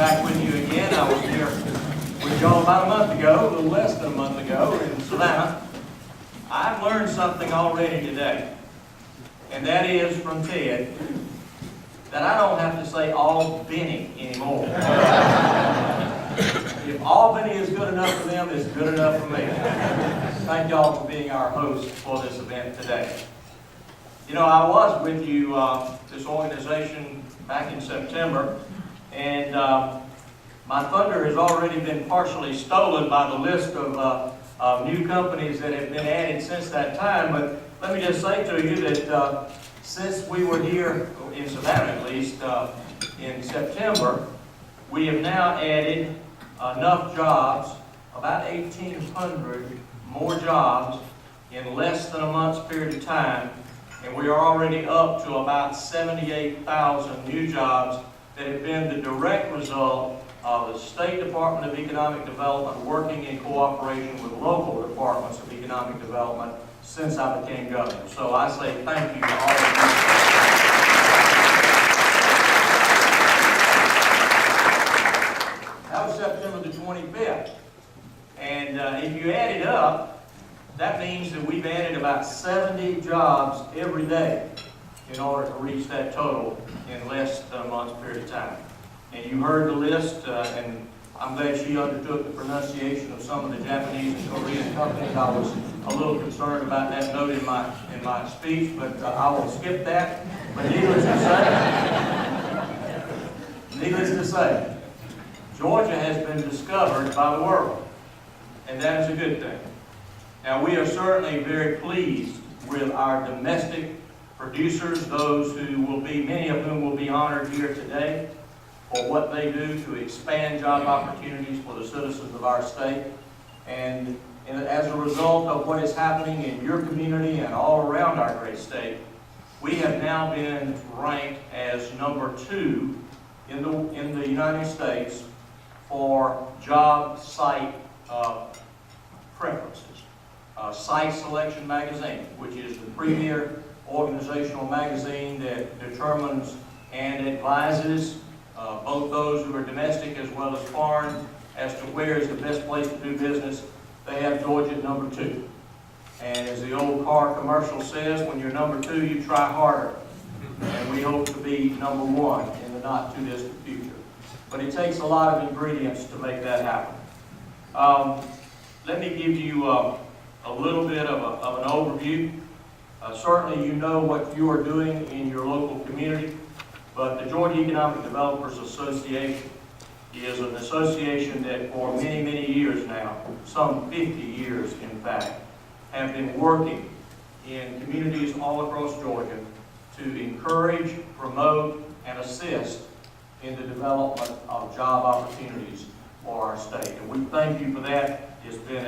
back with you again. I was here with y'all about a month ago, a little less than a month ago in Savannah. I've learned something already today, and that is from Ted, that I don't have to say Albany anymore. If Albany is good enough for them, it's good enough for me. Thank y'all for being our host for this event today. You know, I was with you, this organization, back in September, and my thunder has already been partially stolen by the list of new companies that have been added since that time. But let me just say to you that since we were here, in Savannah at least, in September, we have now added enough jobs, about 1,800 more jobs in less than a month's period of time, and we are already up to about 78,000 new jobs that have been the direct result of the State Department of Economic Development working in cooperation with local departments of economic development since I became governor. So I say thank you to all of you. That was September the 25th. And if you add it up, that means that we've added about 70 jobs every day in order to reach that total in less than a month's period of time. And you heard the list, and I'm glad she undertook the pronunciation of some of the Japanese and Korean companies. I was a little concerned about that note in my speech, but I will skip that. But needless to say, Georgia has been discovered by the world, and that is a good thing. Now, we are certainly very pleased with our domestic producers, those who will be, many of whom will be honored here today for what they do to expand job opportunities for the citizens of our state. And as a result of what is happening in your community and all around our great state, we have now been ranked as number 2 in the United States for job site preferences. Site Selection Magazine, which is the premier organizational magazine that determines and advises both those who are domestic as well as foreign as to where is the best place to do business. They have Georgia at number 2. And as the old car commercial says, when you're number 2, you try harder. And we hope to be number 1 in the not too distant future. But it takes a lot of ingredients to make that happen. Let me give you a little bit of an overview. Certainly you know what you are doing in your local community, but the Georgia Economic Developers Association is an association that for many, many years now, some 50 years in fact, have been working in communities all across Georgia to encourage, promote, and assist in the development of job opportunities for our state. And we thank you for that. It's been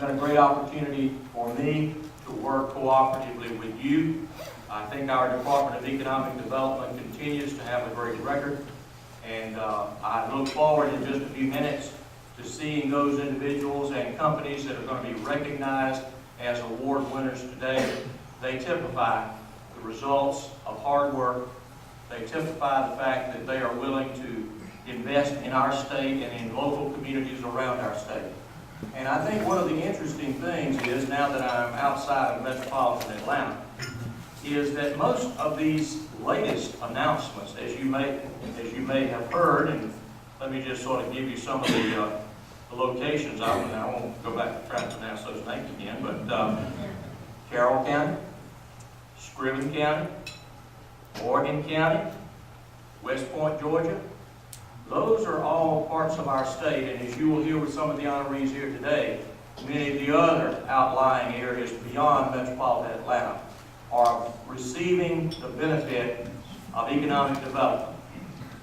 a great opportunity for me to work cooperatively with you. I think our Department of Economic Development continues to have a great record, and I look forward in just a few minutes to seeing those individuals and companies that are going to be recognized as award winners today. They typify the results of hard work. They typify the fact that they are willing to invest in our state and in local communities around our state. And I think one of the interesting things is, now that I'm outside of metropolitan Atlanta, is that most of these latest announcements, as you may have heard, and let me just sort of give you some of the locations. I won't go back and try to pronounce those names again, but Carroll County, Scriven County, Morgan County, West Point, Georgia. Those are all parts of our state, and as you will hear with some of the honorees here today, many of the other outlying areas beyond metropolitan Atlanta are receiving the benefit of economic development.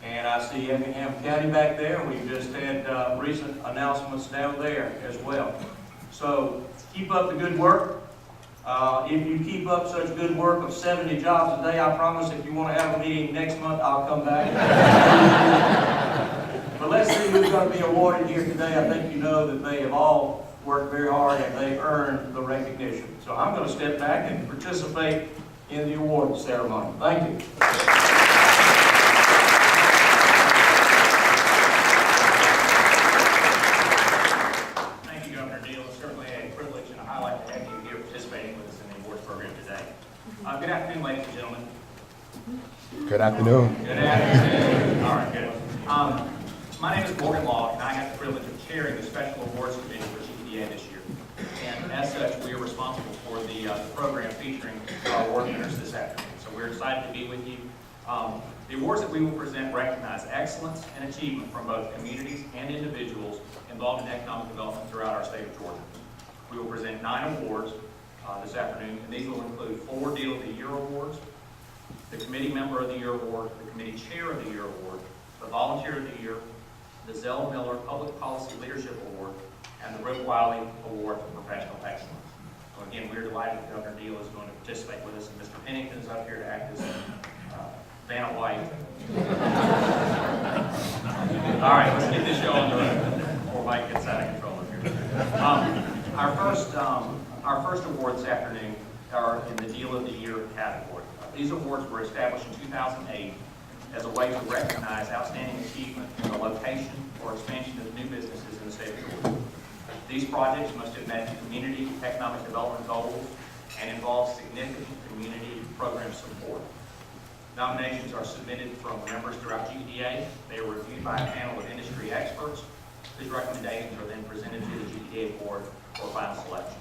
And I see Effingham County back there, and we've just had recent announcements down there as well. So keep up the good work. If you keep up such good work of 70 jobs a day, I promise if you want to have a meeting next month, I'll come back. But let's see who's going to be awarded here today. I think you know that they have all worked very hard and they've earned the recognition. So I'm going to step back and participate in the award ceremony. Thank you. ladies and gentlemen. Good afternoon. Good afternoon. All right, good. My name is Morgan Law, and I have the privilege of chairing the Special Awards Committee for GEDA this year. And as such, we are responsible for the program featuring our award winners this afternoon. So we're excited to be with you. The awards that we will present recognize excellence and achievement from both communities and individuals involved in economic development throughout our state of Georgia. We will present 9 awards this afternoon, and these will include 4 Deal of the Year awards, the Committee Member of the Year award, the Committee Chair of the Year award, the Volunteer of the Year, the Zell Miller Public Policy Leadership Award, and the Rip Wiley Award for Professional Excellence. So again, we're delighted that Governor Deal is going to participate with us, and Mr. Pennington is up here to act as Vanna White. All right, let's get this show on the road before Mike gets out of control up here. Our first award this afternoon are in the Deal of the Year category. These awards were established in 2008 as a way to recognize outstanding achievement in the location or expansion of new businesses in the state of Georgia. These projects must have met community economic development goals and involve significant community program support. Nominations are submitted from members throughout GEDA. They are reviewed by a panel of industry experts, whose recommendations are then presented to the GEDA board for final selection.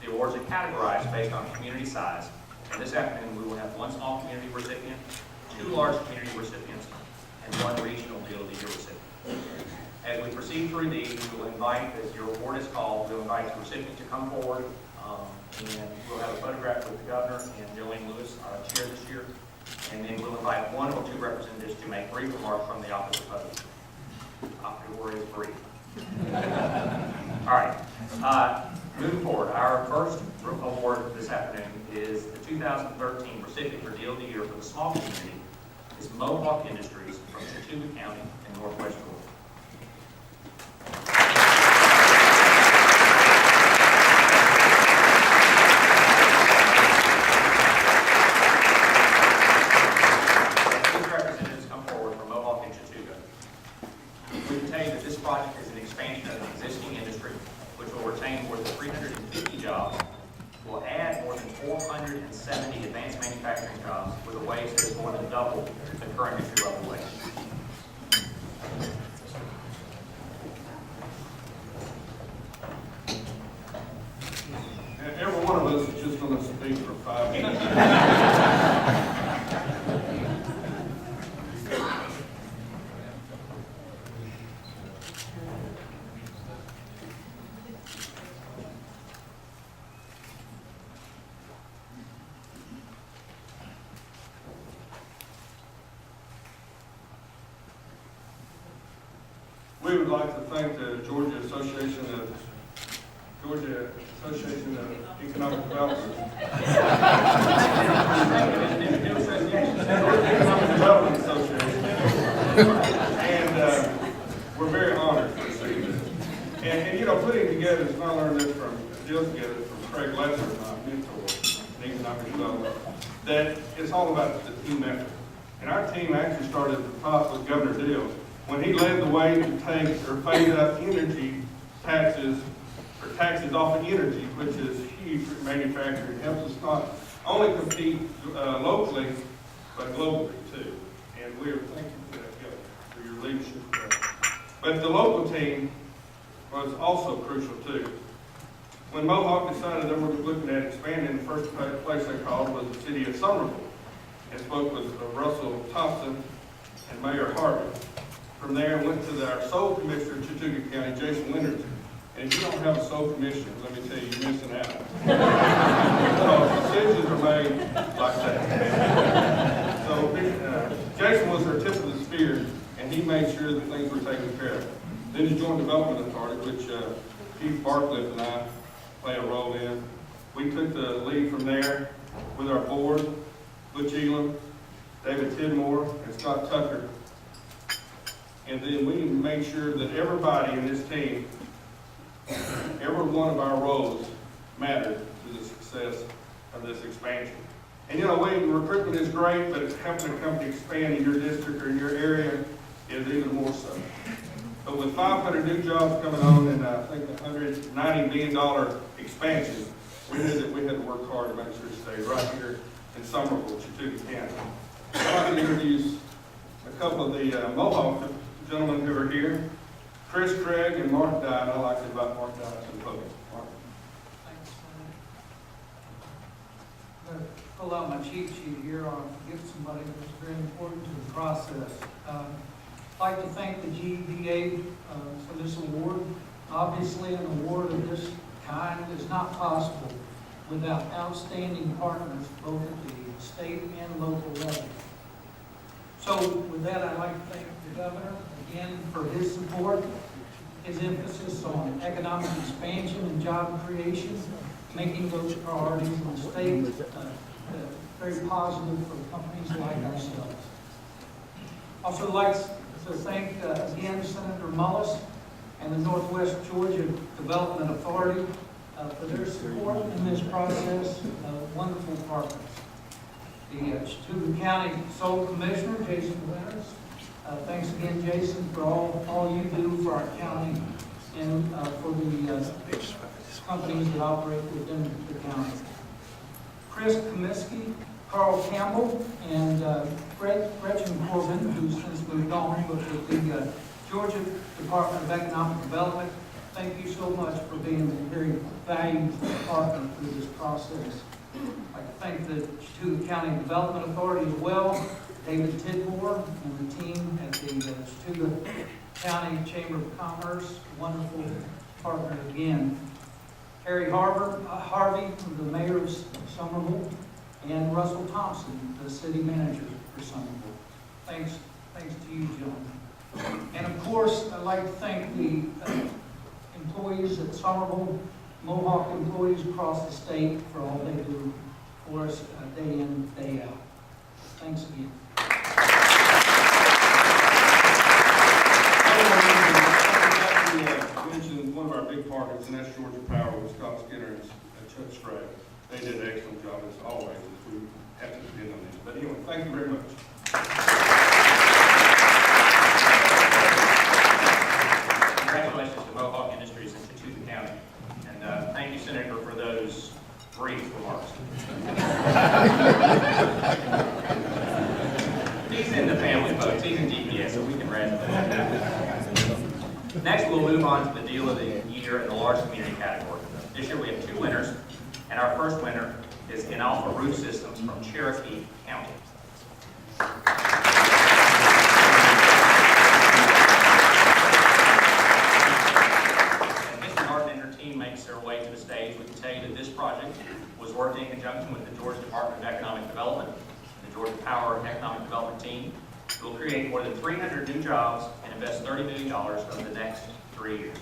The awards are categorized based on community size, and this afternoon we will have 1 small community recipient, 2 large community recipients, and 1 regional Deal of the Year recipient. As we proceed through these, we will invite, as your award is called, we'll invite the recipient to come forward, and we'll have a photograph with the governor and Jolene Lewis, our chair this year, and then we'll invite 1 or 2 representatives to make brief remarks from the office of podium. The award is brief. All right. Moving forward, our first award this afternoon is the 2013 recipient for Deal of the Year for the small community is Mohawk Industries from Chattooga County in Northwest Georgia. These representatives come forward from Mohawk and Chattooga. We can tell you that this project is an expansion of an existing industry, which will retain more than 350 jobs, will add more than 470 advanced manufacturing jobs with a wage that is more than double the current entry-level wage. Every one of us is just going to speak for 5 minutes. We would like to thank the Georgia Association of Economic Development. Georgia Economic Development Association. And we're very honored to receive this. And you know, putting together, and I learned this from Craig Lesser, my mentor in economic development, that it's all about the team effort. And our team actually started at the top with Governor Deal, when he led the way to take or phase out energy taxes, or taxes off of energy, which is huge for manufacturing. It helps us not only compete locally, but globally too. And we are thankful for that, Governor, for your leadership there. But the local team was also crucial too. When Mohawk decided they were looking at expanding, the first place they called was the city of Somerville, and spoke with Russell Thompson and Mayor Harvey. From there, went to our sole commissioner in Chattooga County, Jason Leonard. And if you don't have a sole commissioner, let me tell you, you're missing out. So decisions are made like that. So Jason was our tip of the spear, and he made sure that things were taken care of. Then the Joint Development Authority, which Keith Barcliffe and I play a role in. We took the lead from there with our board, Butch Elam, David Tidmore, and Scott Tucker. And then we made sure that everybody in this team, every one of our roles mattered to the success of this expansion. And you know, recruitment is great, but helping a company expand in your district or in your area is even more so. But with 500 new jobs coming on and I think a $190 million expansion, we knew that we had to work hard to make sure it stayed right here in Somerville, Chattooga County. I'd like to introduce a couple of the Mohawk gentlemen who are here. Chris Craig and Mark Dye, and I'd like to invite Mark Dye to the podium. Mark. Thanks, Senator. I'm going to pull out my cheat sheet here on give somebody that's very important to the process. I'd like to thank the GEDA for this award. Obviously, an award of this kind is not possible without outstanding partners both at the state and local level. So with that, I'd like to thank the governor again for his support, his emphasis on economic expansion and job creation, making those priorities in the state very positive for companies like ourselves. Also like to thank again Senator Mullis and the Northwest Georgia Development Authority for their support in this process, wonderful partners. The Chattooga County Soul Commissioner, Jason Winters. Thanks again, Jason, for all you do for our county and for the companies that operate within the county. Chris Comiskey, Carl Campbell, and Gretchen Corbin, who's since moved on, but with the Georgia Department of Economic Development. Thank you so much for being a very valued partner through this process. I'd like to thank the Chattooga County Development Authority as well, David Tidmore and the team at the Chattooga County Chamber of Commerce, wonderful partner again. Harry Harvey, the mayor of Somerville, and Russell Thompson, the city manager for Somerville. Thanks to you, gentlemen. And of course, I'd like to thank the employees at Somerville, Mohawk employees across the state for all they do for us day in, day out. Thanks again. I mentioned one of our big partners, and that's Georgia Power with Scott Skinner and Chuck Strait. They did an excellent job as always, as we have to depend on them. But anyway, thank you very much. Congratulations to Mohawk Industries in Chattooga County. And thank you, Senator, for those brief remarks. He's in the family, folks. He's in DPS, so we can congratulate him. Next, we'll move on to the Deal of the Year in the Large Community category. This year we have 2 winners, and our first winner is Inalpha Roof Systems from Cherokee County. Makes their way to the stage. We can tell you that this project was worked in conjunction with the Georgia Department of Economic Development, the Georgia Power Economic Development team. It will create more than 300 new jobs and invest $30 million over the next 3 years.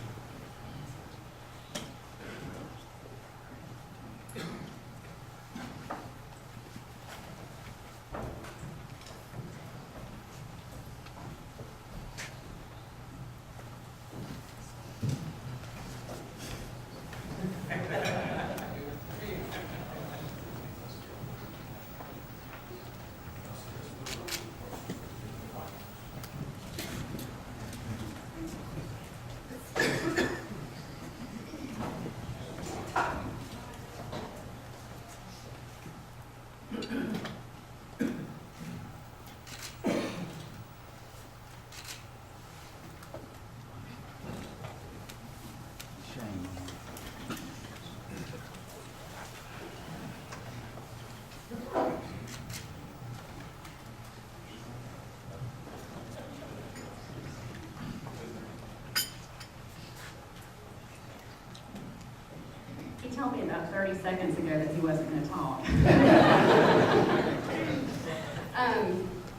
He told me about 30 seconds ago that he wasn't going to talk.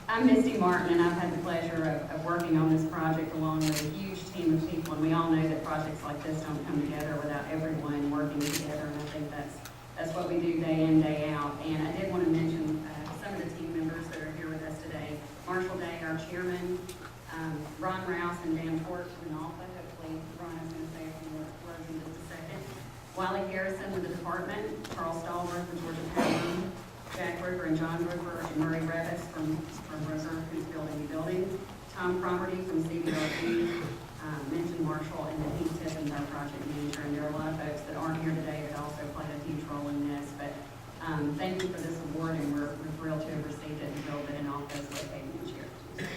I'm Misty Martin, and I've had the pleasure of working on this project along with a huge team of people, and we all know that projects like this don't come together without everyone working together, and I think that's what we do day in, day out. And I did want to mention some of the team members that are here with us today. Marshall Day, our chairman, Ron Rouse and Dan Torch from Alpha. Hopefully Ron is going to say a few words in just a second. Wiley Harrison with the department, Charles Stallworth from Georgia Power, Jack Rooker and John Rooker, and Murray Revis from Rooker, who's building the building, Tom Cromarty from CBRP, mentioned Marshall, and then Pete Tippins, our project manager. And there are a lot of folks that aren't here today that also played a huge role in this. But Thank you for this award, and we're thrilled to have received it and filled it in office located in Cherokee.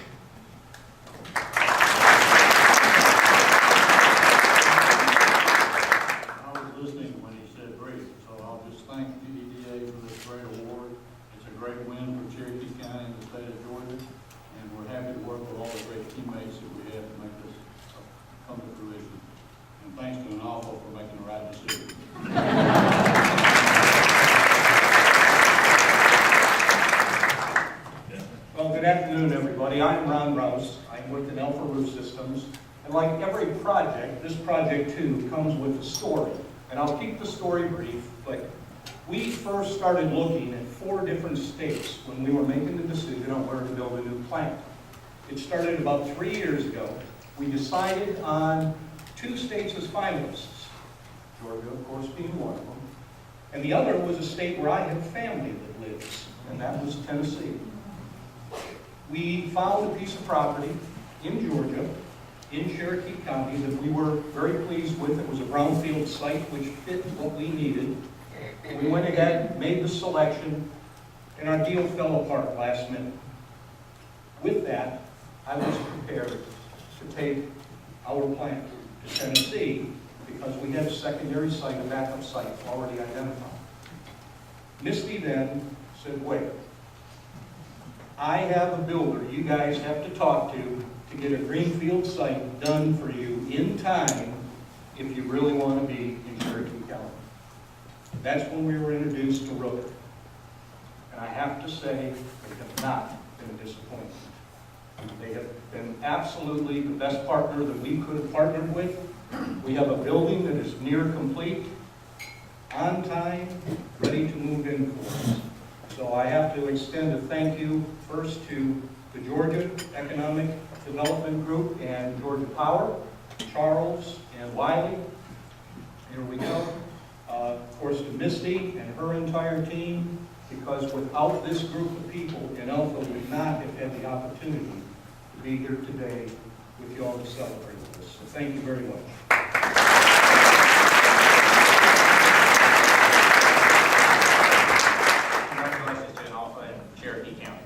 I was listening when he said brief, so I'll just thank GEDA for this great award. It's a great win for Cherokee County and the state of Georgia, and we're happy to work with all the great teammates that we have to make this come to fruition. And thanks to an awful for making the right decision. Well, good afternoon, everybody. I'm Ron Rouse. I'm with the Alpha Roof Systems. And like every project, this project too comes with a story. And I'll keep the story brief, but we first started looking at 4 different states when we were making the decision on where to build a new plant. It started about 3 years ago. We decided on 2 states as finalists, Georgia, of course, being one of them. And the other was a state where I have family that lives, and that was Tennessee. We found a piece of property in Georgia, in Cherokee County, that we were very pleased with. It was a brownfield site which fit what we needed. We went ahead, made the selection, and our deal fell apart last minute. With that, I was prepared to take our plant to Tennessee because we had a secondary site, a backup site already identified. Misty then said, wait, I have a builder you guys have to talk to get a greenfield site done for you in time if you really want to be in Cherokee County. That's when we were introduced to Rooker. And I have to say, they have not been a disappointment. They have been absolutely the best partner that we could have partnered with. We have a building that is near complete, on time, ready to move in for us. So I have to extend a thank you first to the Georgia Economic Development Group and Georgia Power, Charles and Wiley. Here we go. Of course, to Misty and her entire team, because without this group of people, Alpha would not have had the opportunity to be here today with you all to celebrate this. So thank you very much. Congratulations to Alpha and Cherokee County.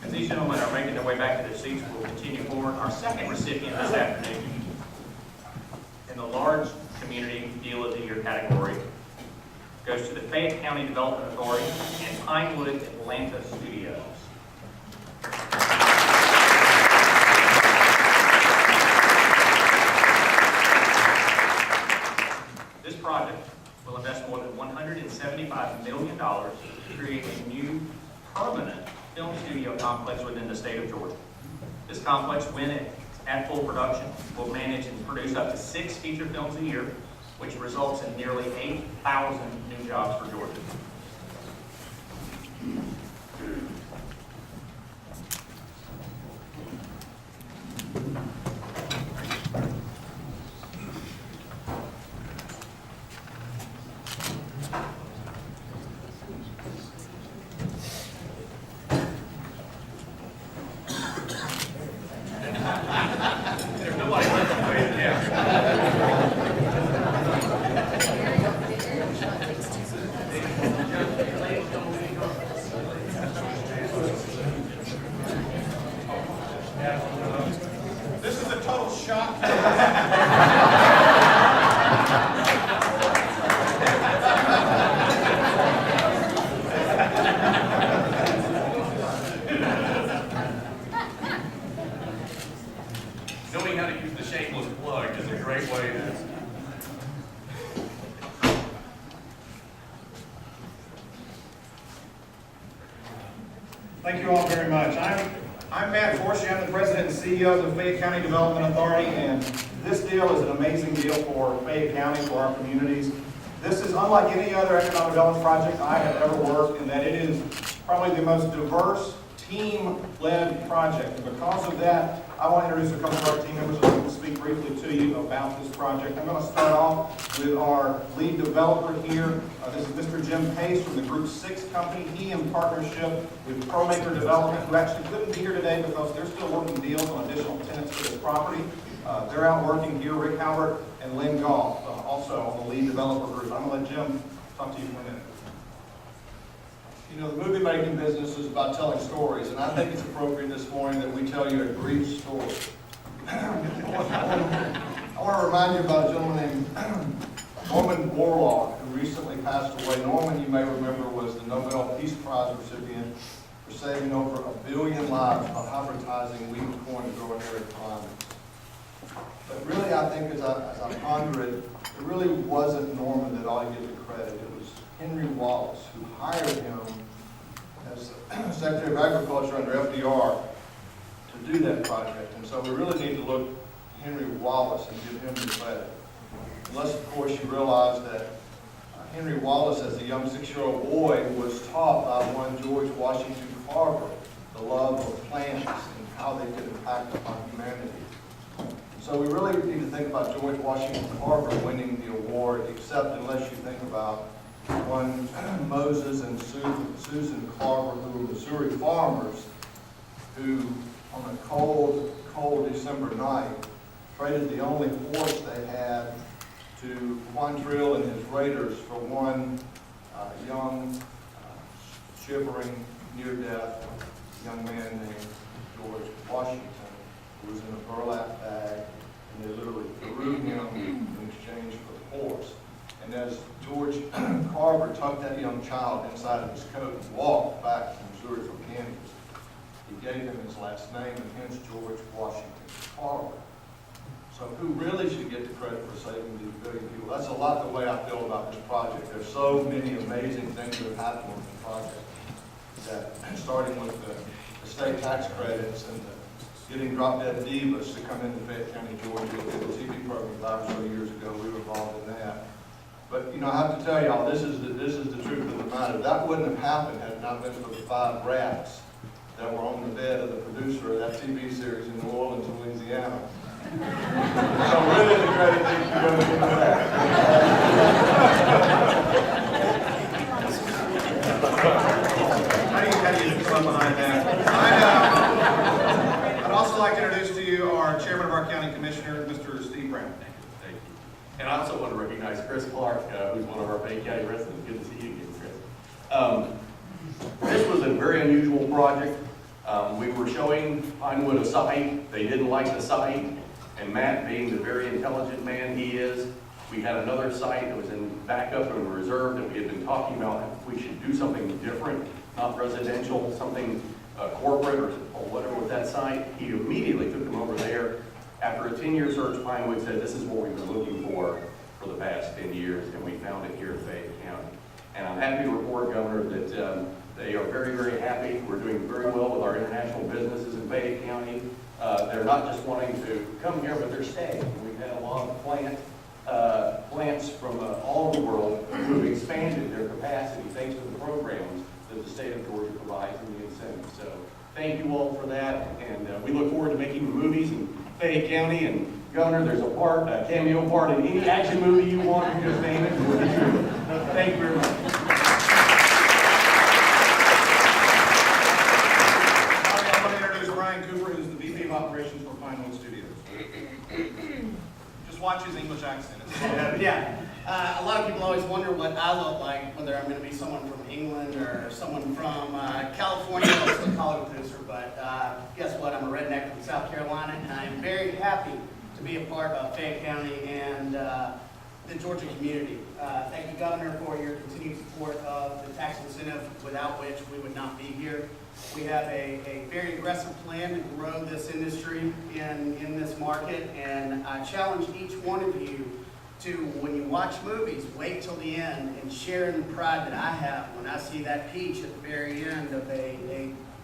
As these gentlemen are making their way back to their seats, we'll continue forward. Our second recipient this afternoon in the large community deal of the year category goes to the Fayette County Development Authority and Pinewood Atlanta Studios. This project will invest more than $175 million to create a new permanent film studio complex within the state of Georgia. This complex, when at full production, will manage and produce up to 6 feature films a year, which results in nearly 8,000 new jobs for Georgia. There's nobody left to play the camera. This is a total shock. Knowing how to use the shameless plug is a great way to. Thank you all very much. I'm Matt Forsey. I'm the president and CEO of the Fayette County Development Authority, and this deal is an amazing deal for Fayette County, for our communities. This is unlike any other economic development project I have ever worked in, that it is probably the most diverse, team-led project. And because of that, I want to introduce a couple of our team members who will speak briefly to you about this project. I'm going to start off with our lead developer here. This is Mr. Jim Pace from the Group 6 company. He, in partnership with ProMaker Development, who actually couldn't be here today because they're still working deals on additional tenants for this property. They're out working here, Rick Howard and Lynn Goff, also on the lead developer group. I'm going to let Jim talk to you for a minute. You know, the movie making business is about telling stories, and I think it's appropriate this morning that we tell you a brief story. I want to remind you about a gentleman named Norman Borlaug, who recently passed away. Norman, you may remember, was the Nobel Peace Prize recipient for saving over 1 billion lives by hybridizing wheat and corn to grow in arid climates. But really, I think as I ponder it, it really wasn't Norman that ought to get the credit. It was Henry Wallace, who hired him as Secretary of Agriculture under FDR to do that project. And so we really need to look at Henry Wallace and give him the credit. Unless, of course, you realize that Henry Wallace, as a young 6-year-old boy, was taught by one George Washington Carver the love of plants and how they could impact upon humanity. So we really need to think about George Washington Carver winning the award, except unless you think about one Moses and Susan Carver, who were Missouri farmers, who on a cold December night traded the only horse they had to Quantrill and his raiders for one young, shivering, near-death young man named George Washington, who was in a burlap bag, and they literally threw him in exchange for the horse. And as George Carver tucked that young child inside of his coat and walked back to Missouri from Kansas, he gave him his last name, and hence George Washington Carver. So who really should get the credit for saving these 1 billion people? That's a lot the way I feel about this project. There's so many amazing things that have happened with the project, that starting with the state tax credits and getting drop-dead divas to come into Fayette County, Georgia, with the TV program 5 or so years ago. We were involved in that. But you know, I have to tell y'all, this is the truth of the matter. That wouldn't have happened had it not been for the 5 rats that were on the bed of the producer of that TV series in New Orleans, Louisiana. So really the credit needs to go to that. How do you come behind that? I'd also like to introduce to you our chairman of our county commissioner, Mr. Steve Brown. Thank you. And I also want to recognize Chris Clark, who's one of our Fayette County residents. Good to see you again, Chris. This was a very unusual project. We were showing Pinewood a site. They didn't like the site. And Matt, being the very intelligent man he is, we had another site that was in backup and reserve that we had been talking about. We should do something different, not residential, something corporate or whatever with that site. He immediately took them over there. After a 10-year search, Pinewood said, this is what we've been looking for the past 10 years, and we found it here in Fayette County. And I'm happy to report, Governor, that they are very, very happy. We're doing very well with our international businesses in Fayette County. They're not just wanting to come here, but they're staying. We've had a lot of plants from all over the world who have expanded their capacity thanks to the programs that the state of Georgia provides and the incentives. So thank you all for that, and we look forward to making movies in Fayette County. And Governor, there's a cameo part in any action movie you want. You just name it, and we'll get you. Thank you very much. Operations for Pinewood Studios. Just watch his English accent. Yeah. A lot of people always wonder what I look like, whether I'm going to be someone from England or someone from California, also a college producer. But guess what? I'm a redneck from South Carolina, and I am very happy to be a part of Fayette County and the Georgia community. Thank you, Governor, for your continued support of the tax incentive, without which we would not be here. We have a very aggressive plan to grow this industry in this market, and I challenge each one of you to, when you watch movies, wait till the end and share in the pride that I have when I see that peach at the very end of a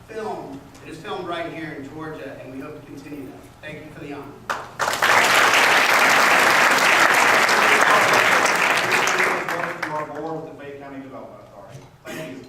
film that is filmed right here in Georgia, and we hope to continue that. Thank you for the honor. To our board with the Fayette County Development Authority. Thank you.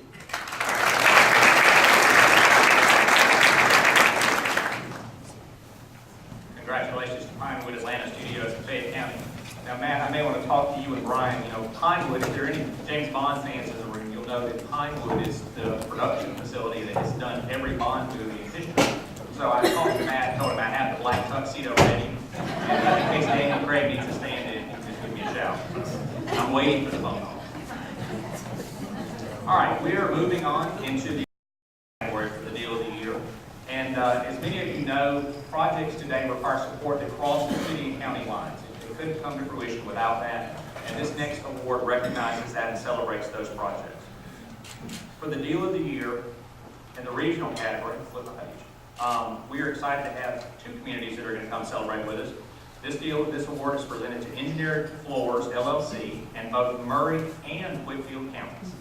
Congratulations to Pinewood Atlanta Studios in Fayette County. Now, Matt, I may want to talk to you and Brian. You know, Pinewood, if there are any James Bond fans in the room, you'll know that Pinewood is the production facility that has done every Bond movie in history. So I talked to Matt, told him I had the black tuxedo ready, In case Danny Craig needs to stand in, just give me a shout. I'm waiting for the phone call. All right, we are moving on into the category for the deal of the year. And as many of you know, projects today require support that cross the city and county lines. It couldn't come to fruition without that. And this next award recognizes that and celebrates those projects. For the deal of the year in the regional category, flip the page, we are excited to have two communities that are going to come celebrate with us. This award is presented to Engineered Floors, LLC, and both Murray and Whitfield counties.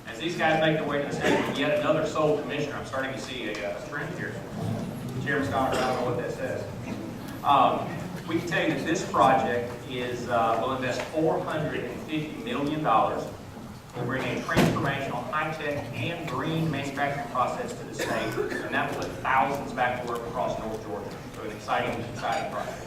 As these guys make their way to the stage with yet another sole commissioner, I'm starting to see a trend here. Chairman Scott, I don't know what that says. We can tell you that this project will invest $450 million. We'll bring a transformational, high-tech, and green manufacturing process to the state, and that will put thousands back to work across North Georgia. So an exciting project.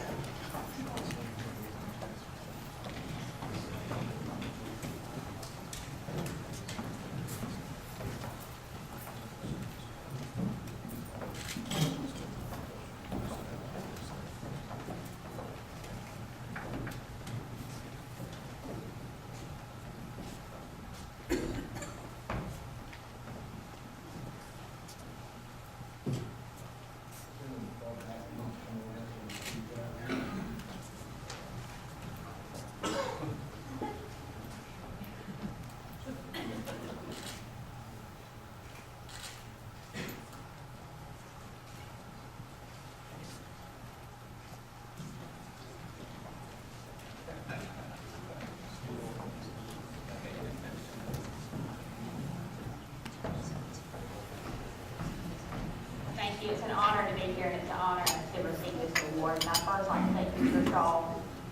Thank you. It's an honor to be here, and it's an honor to receive this award. And I first like to thank Mr. Shaw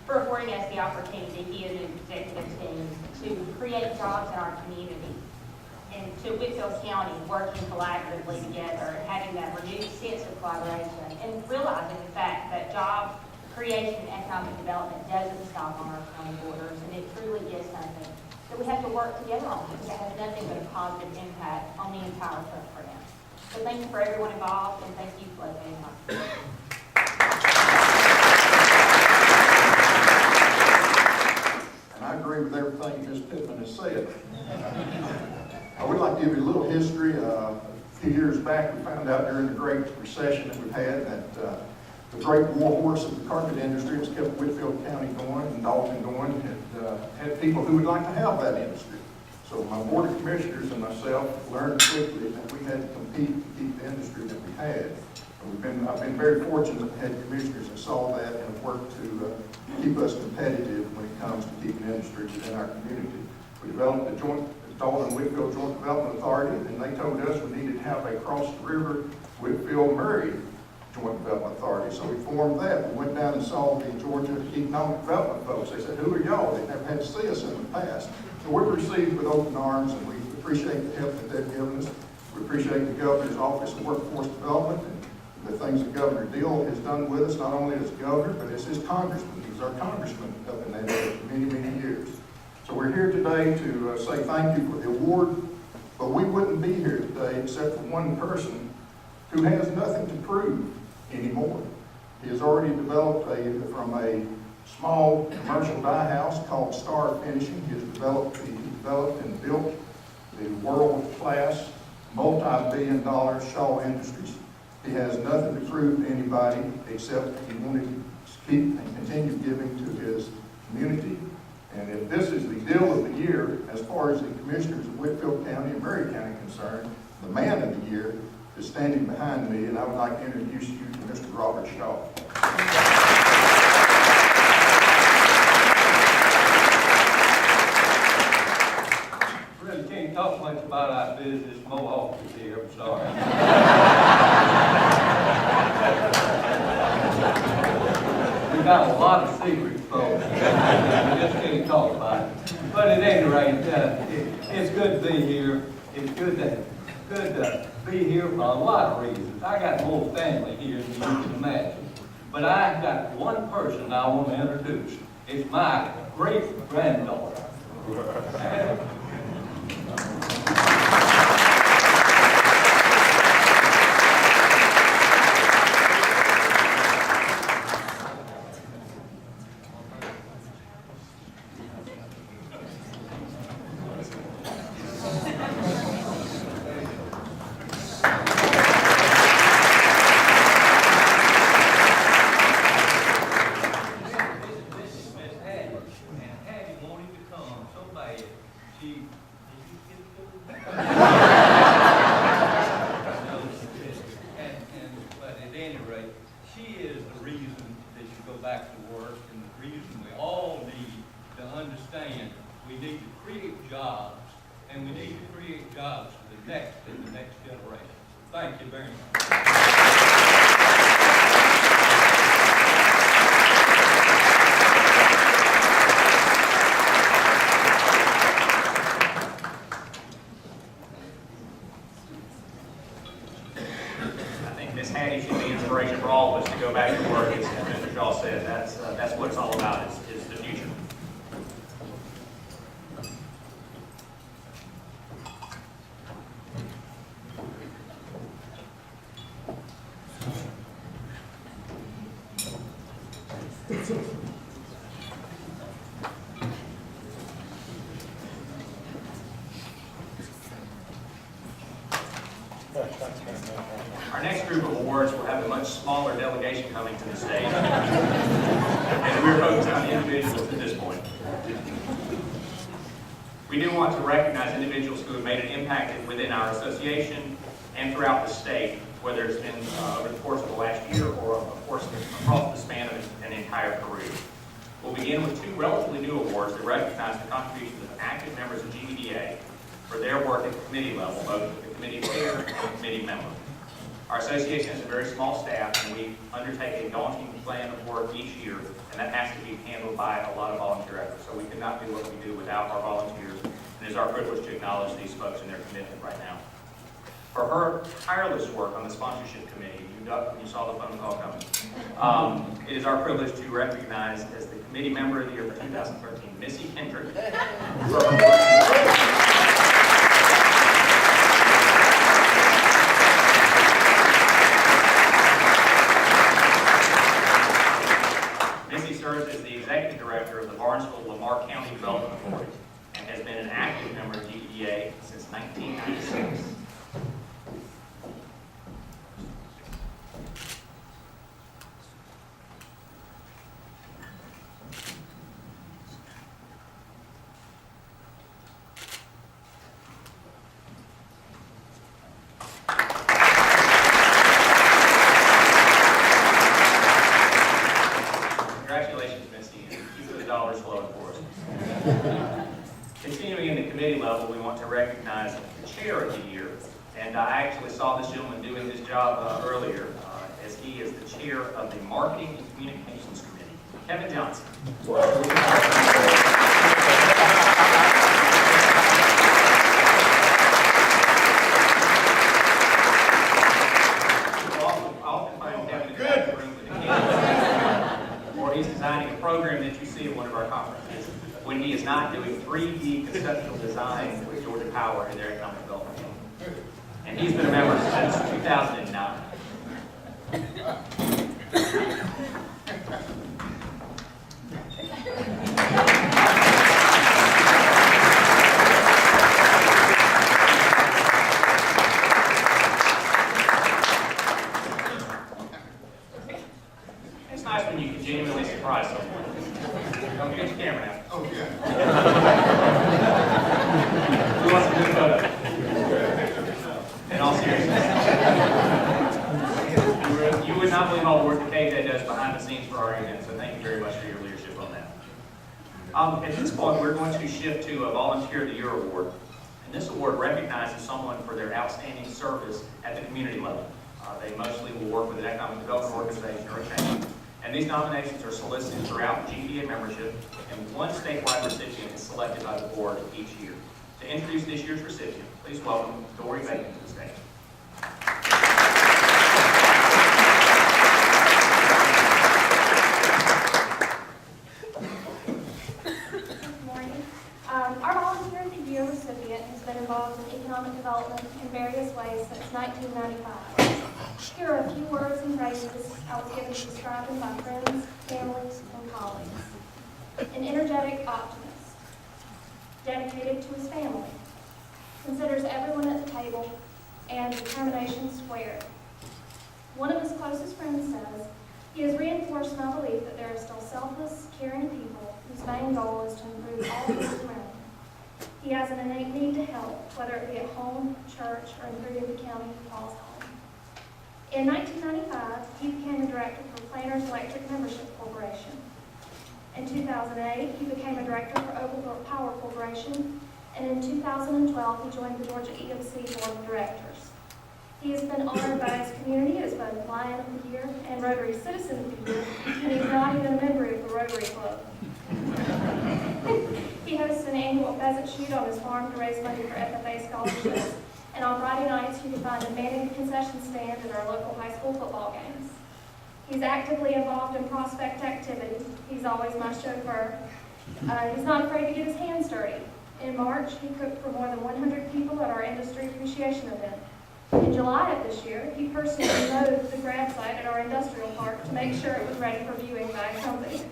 for affording us the opportunity, he and his executive team, to create jobs in our community, and to Whitfield County working collaboratively together and having that renewed sense of collaboration, and realizing the fact that job creation and economic development doesn't stop on our county borders, and it truly is something that we have to work together on, because it has nothing but a positive impact on the entire footprint. So thank you for everyone involved, and thank you for letting me know. And I agree with everything Ms. Pittman has said. I would like to give you a little history. A few years back, we found out during the Great Recession that we've had that the great war horse of the carpet industry has kept Whitfield County going and Dalton going, and had people who would like to have that industry. So my board of commissioners and myself learned quickly that we had to compete to keep the industry that we had. And I've been very fortunate to have commissioners that saw that and have worked to keep us competitive when it comes to keeping industry within our community. We developed the Dalton Whitfield Joint Development Authority, and they told us we needed to have a cross the river Whitfield Murray Joint Development Authority. So we formed that. We went down and saw the Georgia Economic Development folks. They said, "Who are y'all?" They never had to see us in the past. So we're received with open arms, and we appreciate the help that they've given us. We appreciate the Governor's Office of Workforce Development and the things that Governor Deal has done with us, not only as governor, but as his congressman. He was our congressman up in that area for many, many years. So we're here today to say thank you for the award, but we wouldn't be here today except for one person who has nothing to prove anymore. He has already developed from a small commercial dye house called Star Finishing. He developed and built the world-class, multi-billion-dollar Shaw Industries. He has nothing to prove to anybody except he wanted to keep and continue giving to his community. And if this is the deal of the year, as far as the commissioners of Whitfield County and Murray County are concerned, the man of the year is standing behind me, and I would like to introduce you to Mr. Robert Shaw. Really can't talk much about our business. Mohawk is here, I'm sorry. We got a lot of secrets, folks. We just can't talk about it. But at any rate, it's good to be here. It's good to be here for a lot of reasons. I got more family here than you can imagine. But I got one person I want to introduce. It's Michael. great-granddaughter. But at any rate, she is the reason that you go back to work and the reason we all need to understand we need to create jobs and we need to create jobs for the next and the next generation. Thank you very much. I think Miss Hattie should be inspiration for all of us to go back to work, as Mr. Shaw said. That's what it's all about, is the future. Our next group of awards will have a much smaller delegation coming to the stage. And we're focused on individuals at this point. We do want to recognize individuals who have made an impact within our association and throughout the state, whether it's been over the course of the last year or, of course, across the span of an entire career. We'll begin with two relatively new awards that recognize the contributions of active members of GEDA for their work at the committee level, both the committee chair and committee member. Our association has a very small staff, and we undertake a daunting plan of work each year, and that has to be handled by a lot of volunteer effort. So we could not do what we do without our volunteers, and it's our privilege to acknowledge these folks and their commitment right now. For her tireless work on the sponsorship committee, you ducked when you saw the phone call coming. It is our privilege to recognize as the committee member of the year for 2013, Missy Kendrick. Missy serves as the executive director of the Barnesville-Lamar County Development Authority and has been an active member of GEDA since 1996. Congratulations, Missy, and keep those dollars flowing for us. Continuing in the committee level, we want to recognize the chair of the year, and I actually saw this gentleman doing this job earlier, as he is the chair of the Marketing and Communications Committee, Kevin Johnson. Often find Kevin in the back room with a kid, or he's designing a program that you see at one of our conferences when he is not doing 3D conceptual design with Georgia Power and their economic development team. And he's been a member since 2009. It's nice when you can genuinely surprise someone. Don't get your camera out. Oh, yeah. Who wants a good photo? In all seriousness. You would not believe all the work that GEDA does behind the scenes for our event, so thank you very much for your leadership on that. At this point, we're going to shift to a Volunteer of the Year award. And this award recognizes someone for their outstanding service at the community level. They mostly will work with an economic development organization or a chain. And these nominations are solicited throughout GEDA membership, and one statewide recipient is selected by the board each year. To introduce this year's recipient, please welcome Dory Bacon to the stage. involved in economic development in various ways since 1995. Here are a few words and phrases I was given to describe him by friends, families, and colleagues. An energetic optimist, dedicated to his family, considers everyone at the table, and determination squared. One of his closest friends says, he has reinforced my belief that there are still selfless, caring people whose main goal is to improve all those around him. He has an innate need to help, whether it be at home, church, or in 3 of the county he calls home. In 1995, he became a director for Planners Electric Membership Corporation. In 2008, he became a director for Oglethorpe Power Corporation, and in 2012, he joined the Georgia EMC Board of Directors. He has been honored by his community as both Lion of the Year and Rotary Citizen of the Year, and he's not even a member of the Rotary Club. He hosts an annual pheasant shoot on his farm to raise money for FFA scholarships, and on Friday nights, you can find him manning the concession stand at our local high school football games. He's actively involved in prospect activity. He's always my chauffeur. He's not afraid to get his hands dirty. In March, he cooked for more than 100 people at our industry appreciation event. In July of this year, he personally mowed the grad site at our industrial park to make sure it was ready for viewing by a company.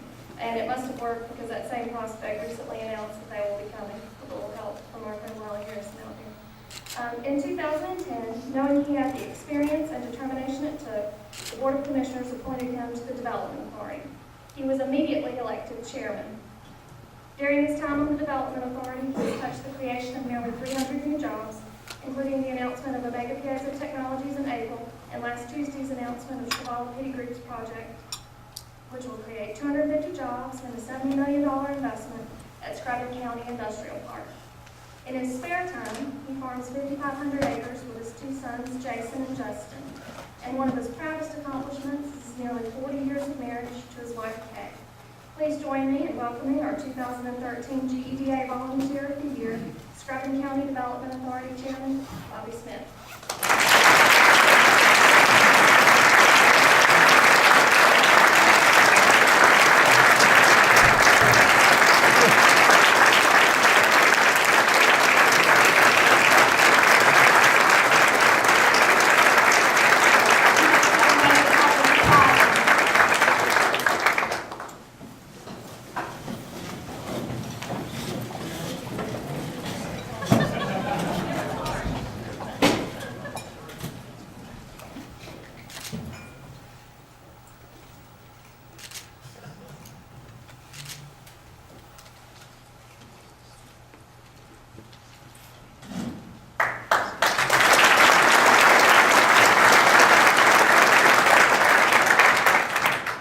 And it must have worked because that same prospect recently announced that they will be coming with a little help from our friend Wally Harrison out here. In 2010, knowing he had the experience and determination it took, the Board of Commissioners appointed him to the Development Authority. He was immediately elected chairman. During his time on the Development Authority, he has touched the creation of nearly 300 new jobs, including the announcement of Omega Piezo Technologies in April, and last Tuesday's announcement of Chavala Petty Group's project, which will create 250 jobs and a $70 million investment at Scranton County Industrial Park. In his spare time, he farms 5,500 acres with his 2 sons, Jason and Justin. And one of his proudest accomplishments is his nearly 40 years of marriage to his wife, Kay. Please join me in welcoming our 2013 GEDA Volunteer of the Year, Scranton County Development Authority Chairman, Bobby Smith.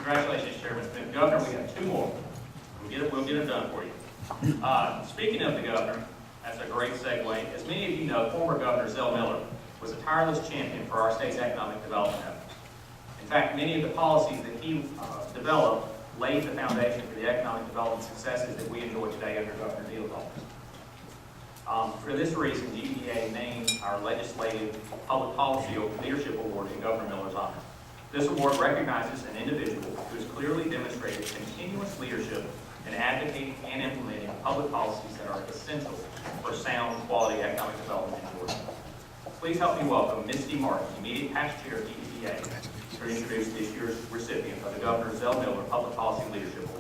Congratulations, Chairman Smith. Governor, we have 2 more. We'll get them done for you. Speaking of the governor, that's a great segue. As many of you know, former Governor Zell Miller was a tireless champion for our state's economic development efforts. In fact, many of the policies that he developed laid the foundation for the economic development successes that we enjoy today under Governor Deal's office. For this reason, GEDA named our Legislative Public Policy Leadership Award in Governor Miller's honor. This award recognizes an individual who has clearly demonstrated continuous leadership in advocating and implementing public policies that are essential for sound, quality economic development in Georgia. Please help me welcome Misty Martin, immediate past chair of GEDA, to introduce this year's recipient of the Governor Zell Miller Public Policy Leadership Award.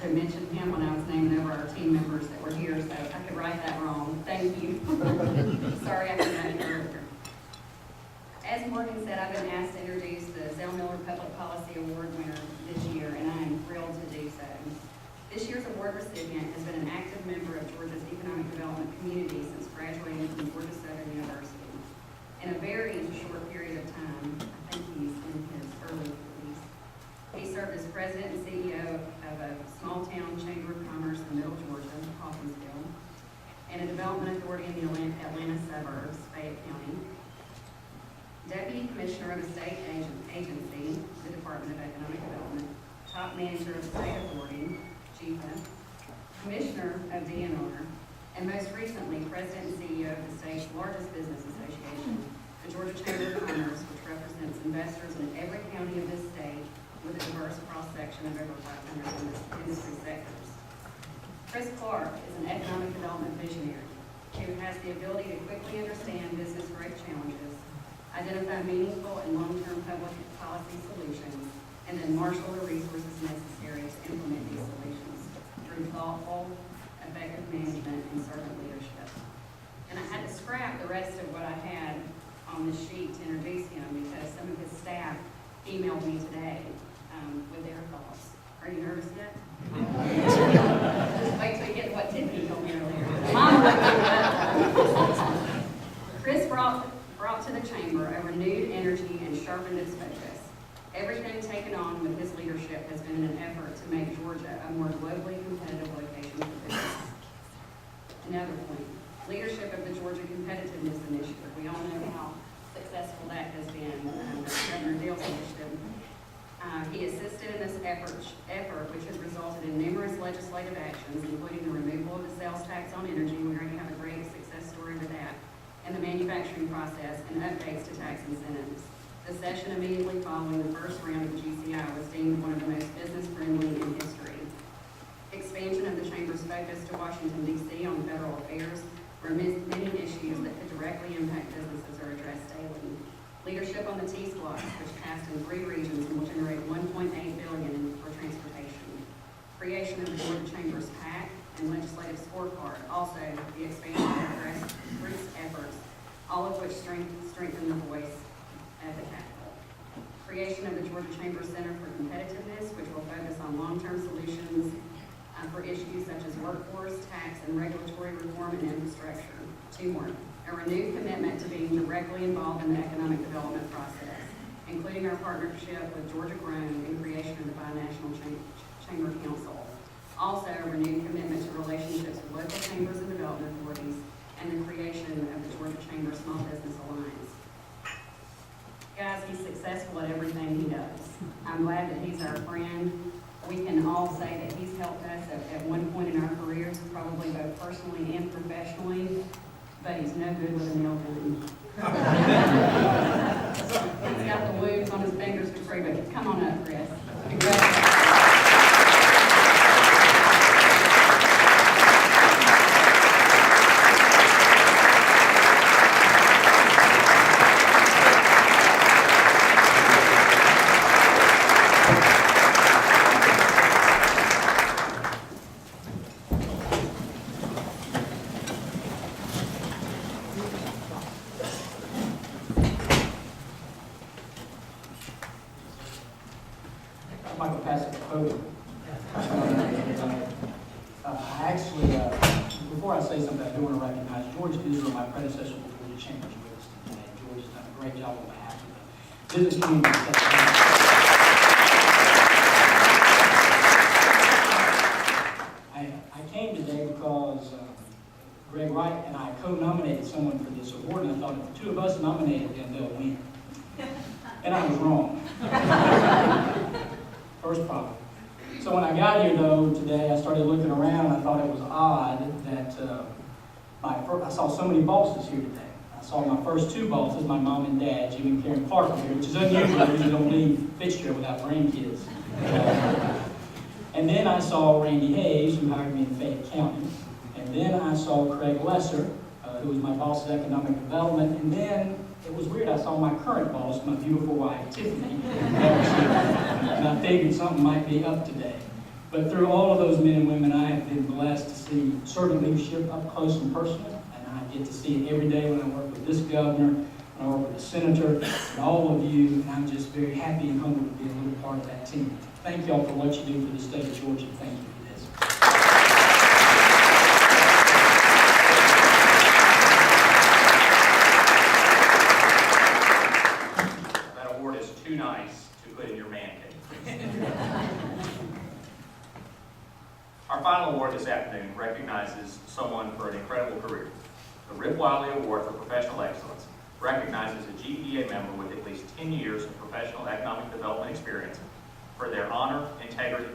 To mention him when I was naming over our team members that were here, so I could write that wrong. Thank you. Sorry, I forgot it earlier. As Morgan said, I've been asked to introduce the Zell Miller Public Policy Award winner this year, and I am thrilled to do so. This year's award recipient has been an active member of Georgia's economic development community since graduating from Georgia Southern University. In a very short period of time, I think he's in his early 40s. He served as president and CEO of a small-town chamber of commerce in Middle Georgia, Hawkinsville, and a development authority in the Atlanta suburbs, Fayette County. Deputy Commissioner of a state agency, the Department of Economic Development, top manager of the state authority, GEDA, Commissioner of DNR, and most recently, President and CEO of the state's largest business association, The Georgia Chamber of Commerce, which represents investors in every county of this state with a diverse cross-section of over 500 industry sectors. Chris Clark is an economic development visionary who has the ability to quickly understand business growth challenges, identify meaningful and long-term public policy solutions, and then marshal the resources necessary to implement these solutions through thoughtful, effective management and servant leadership. And I had to scrap the rest of what I had on the sheet to introduce him because some of his staff emailed me today with their thoughts. Are you nervous yet? Just wait till you get what Tiffany told me earlier. Chris brought to the chamber a renewed energy and sharpened its focus. Everything taken on with his leadership has been in an effort to make Georgia a more globally competitive location for business. Another point, leadership of the Georgia Competitiveness Initiative. We all know how successful that has been, Governor Deal's initiative. He assisted in this effort, which has resulted in numerous legislative actions, including the removal of the sales tax on energy. We already have a great success story with that, and the manufacturing process and updates to tax incentives. The session immediately following the first round of GCI was deemed one of the most business-friendly in history. Expansion of the Chamber's focus to Washington, D.C. on federal affairs, where many issues that could directly impact businesses are addressed daily. Leadership on the T-Squad, which passed in 3 regions and will generate $1.8 billion for transportation. Creation of the Georgia Chamber's PAC and legislative scorecard, also the expansion of grassroots efforts, all of which strengthen the voice at the Capitol. Creation of the Georgia Chamber Center for Competitiveness, which will focus on long-term solutions for issues such as workforce, tax, and regulatory reform and infrastructure. 2 more. A renewed commitment to being directly involved in the economic development process, including our partnership with Georgia Grown in creation of the Binational Chamber Council. Also, a renewed commitment to relationships with local chambers and development authorities, and the creation of the Georgia Chamber Small Business Alliance. Guys, he's successful at everything he does. I'm glad that he's our friend. We can all say that he's helped us at one point in our careers, probably both personally and professionally, but he's no good with a nail gun. He's got the wounds on his fingers to prove it. Come on up, Chris. Congratulations. Michael Passett, the podium. Before I say something, I do want to recognize George Israel, my predecessor with Georgia Chambers, with us today. George has done a great job on behalf of the business community. I came today because Greg Wright and I co-nominated someone for this award, and I thought if the 2 of us nominated them, they'll win. And I was wrong. First problem. So when I got here, though, today, I started looking around. I thought it was odd that I saw so many bosses here today. I saw my first 2 bosses, my mom and dad, Jimmy and Karen Clark, here, which is unusual because you don't leave Fitzgerald without grandkids. And then I saw Randy Hayes, who hired me in Fayette County. And then I saw Craig Lesser, who was my boss at Economic Development. And then it was weird, I saw my current boss, my beautiful wife, Tiffany, and I figured something might be up today. But through all of those men and women, I have been blessed to see servant leadership up close and personal, and I get to see it every day when I work with this governor, when I work with the senator, and all of you, and I'm just very happy and humbled to be a little part of that team. Thank y'all for what you do for the state of Georgia. Thank you for this. Too nice to put in your man cave. Our final award this afternoon recognizes someone for an incredible career. The Rip Wiley Award for Professional Excellence recognizes a GEDA member with at least 10 years of professional economic development experience for their honor, integrity,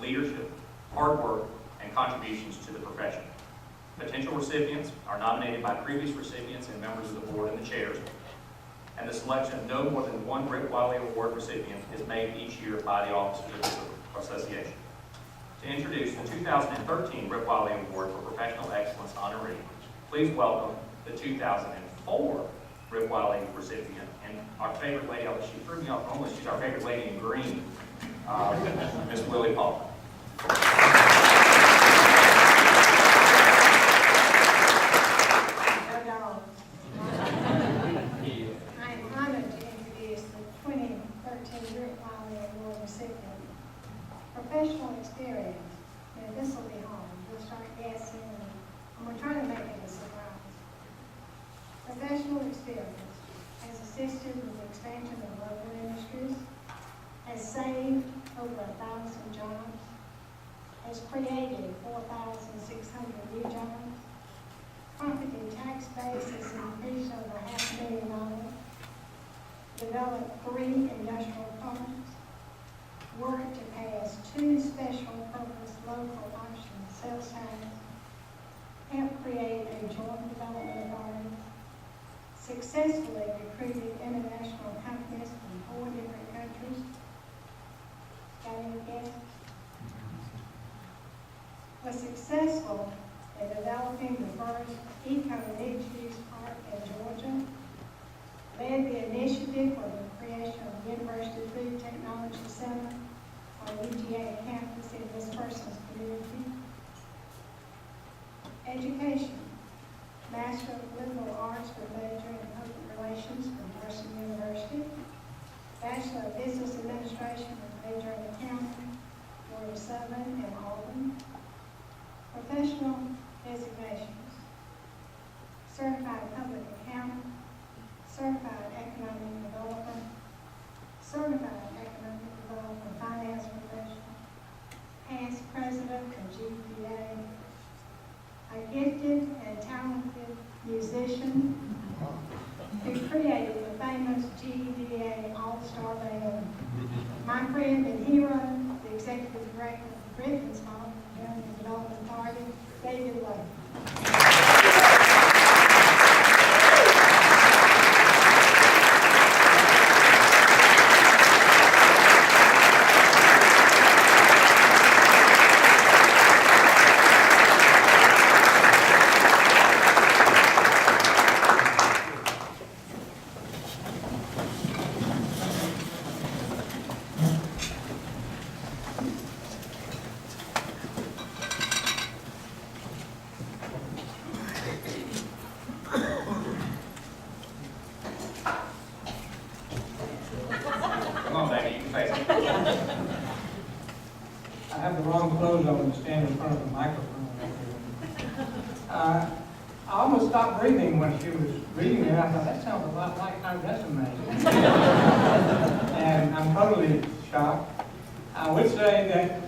leadership, hard work, and contributions to the profession. Potential recipients are nominated by previous recipients and members of the board and the chairs. and the selection of no more than one Rick Wiley Award recipient is made each year by the officers of the association. To introduce the 2013 Rick Wiley Award for Professional Excellence honoree, please welcome the 2004 Rick Wiley recipient, and our favorite lady, although she threw me off normally, she's our favorite lady in green, Miss Willie Paul. I'm honored to introduce the 2013 Rick Wiley Award recipient. Professional experience. Now, this will be hard. We'll start guessing, and we're trying to make it a surprise. Professional experience has assisted with the expansion of local industries, has saved over 1,000 jobs, has created 4,600 new jobs, property tax base has increased over $500,000, developed 3 industrial parks, worked to pass 2 special purpose local option sales tax, helped create a joint development authority, successfully recruited international companies from 4 different countries. Got any guess? Was successful in developing the first eco-mixed-use park in Georgia, led the initiative for the creation of the University Food Technology Center on UGA campus in this person's community. Education, Master of Liberal Arts with major in Public Relations from Mercer University, Bachelor of Business Administration with major in Accounting, Georgia Southern and Auburn. Professional designations, Certified Public Accountant, Certified Economic Developer, Certified Economic Developer Finance Professional, past President of GEDA, a gifted and talented musician who created the famous GEDA All-Star Band, my friend and hero, the Executive Director of the Griffin's Hall, County Development Authority, David Lake. Come on, baby, you can face it. I have the wrong clothes on to stand in front of the microphone. I almost stopped breathing when she was reading it. I thought, that sounds a lot like her resume. And I'm totally shocked. I would say that,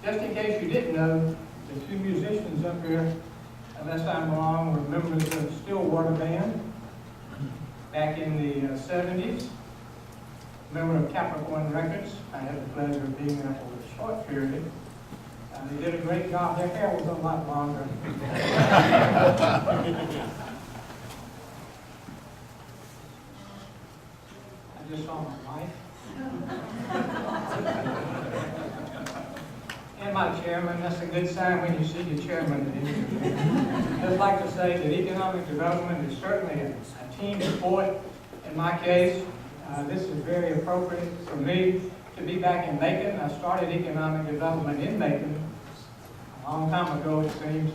just in case you didn't know, the 2 musicians up here, unless I'm wrong, were members of the Stillwater Band back in the 70s. Member of Capricorn Records. I had the pleasure of being there for a short period. They did a great job. Their hair was a lot longer. I just saw my wife. And my chairman. That's a good sign when you see your chairman. I'd like to say that economic development is certainly a team sport. In my case, this is very appropriate for me to be back in Macon. I started economic development in Macon a long time ago, it seems.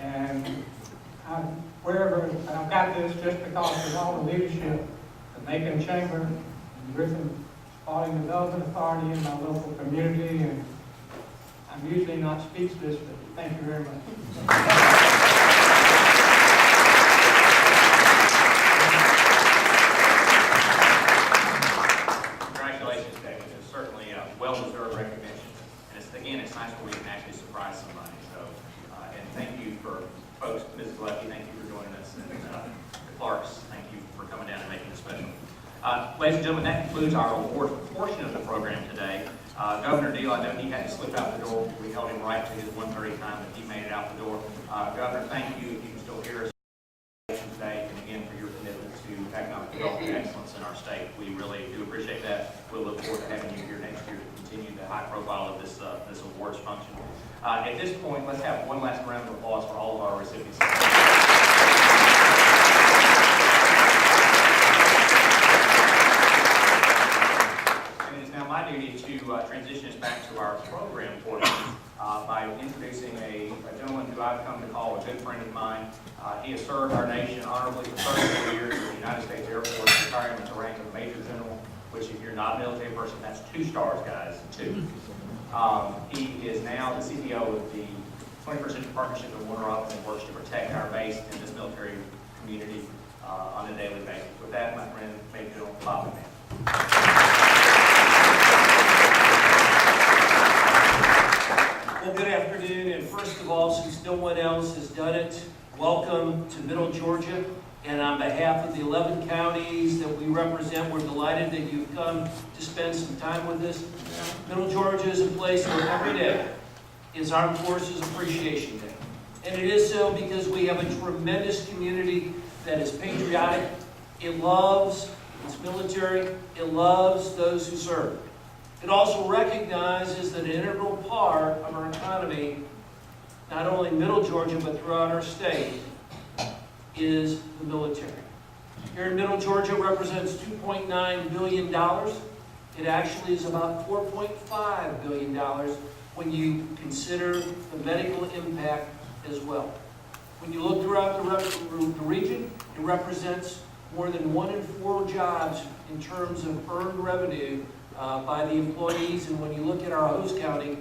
And wherever I've got this, just because of all the leadership, the Macon Chamber, the Griffin Spalding Development Authority in my local community. And I'm usually not speechless, but thank you very much. Congratulations, David. It's certainly a well-deserved recognition. And again, it's nice when we can actually surprise somebody. So, and thank you for folks, Mrs. Lucky, thank you for joining us. And the Clarks, thank you for coming down and making it special. Ladies and gentlemen, that concludes our award portion of the program today. Governor Deal, I know he had to slip out the door. We held him right to his 1:30 time, but he made it out the door. Governor, thank you. If you can still hear us today, and again for your commitment to economic development. excellence in our state. We really do appreciate that. We'll look forward to having you here next year to continue the high profile of this awards function. At this point, let's have one last round of applause for all of our recipients. And it is now my duty to transition us back to our program portion by introducing a gentleman who I've come to call a good friend of mine. He has served our nation honorably for 34 years in the United States Air Force, retiring with the rank of Major General, which if you're not a military person, that's 2 stars, guys, 2. He is now the CEO of the 21st Century Partnership in Warner Robins and works to protect our base in this military community on a daily basis. With that, my friend, Major General Bob McMahon. Well, good afternoon, and first of all, since no one else has done it, welcome to Middle Georgia. And on behalf of the 11 counties that we represent, we're delighted that you've come to spend some time with us. Middle Georgia is a place where every day is Armed Forces Appreciation Day. And it is so because we have a tremendous community that is patriotic. It loves its military. It loves those who serve. It also recognizes that an integral part of our economy, not only Middle Georgia, but throughout our state, is the military. Here in Middle Georgia, it represents $2.9 billion. It actually is about $4.5 billion when you consider the medical impact as well. When you look throughout the region, it represents more than 1 in 4 jobs in terms of earned revenue by the employees. And when you look at our host county,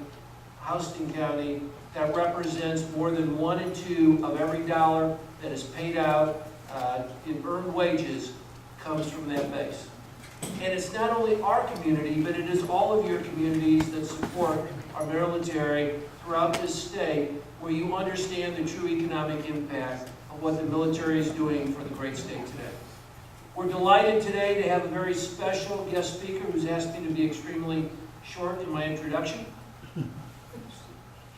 Houston County, that represents more than 1 in 2 of every dollar that is paid out in earned wages comes from that base. And it's not only our community, but it is all of your communities that support our military throughout this state, where you understand the true economic impact of what the military is doing for the great state today. We're delighted today to have a very special guest speaker who's asked me to be extremely short in my introduction.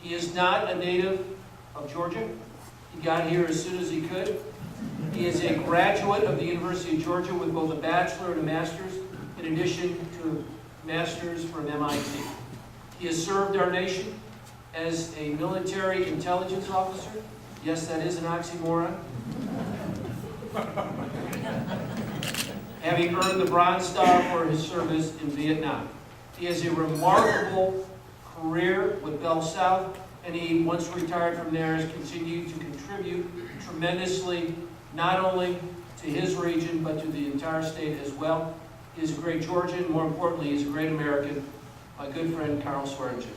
He is not a native of Georgia. He got here as soon as he could. He is a graduate of the University of Georgia with both a bachelor and a master's, in addition to a master's from MIT. He has served our nation as a military intelligence officer. Yes, that is an oxymoron. Having earned the Bronze Star for his service in Vietnam. He has a remarkable career with Bell South, and he, once retired from there, has continued to contribute tremendously, not only to his region, but to the entire state as well. He is a great Georgian. More importantly, he's a great American. My good friend, Carl Swearingen.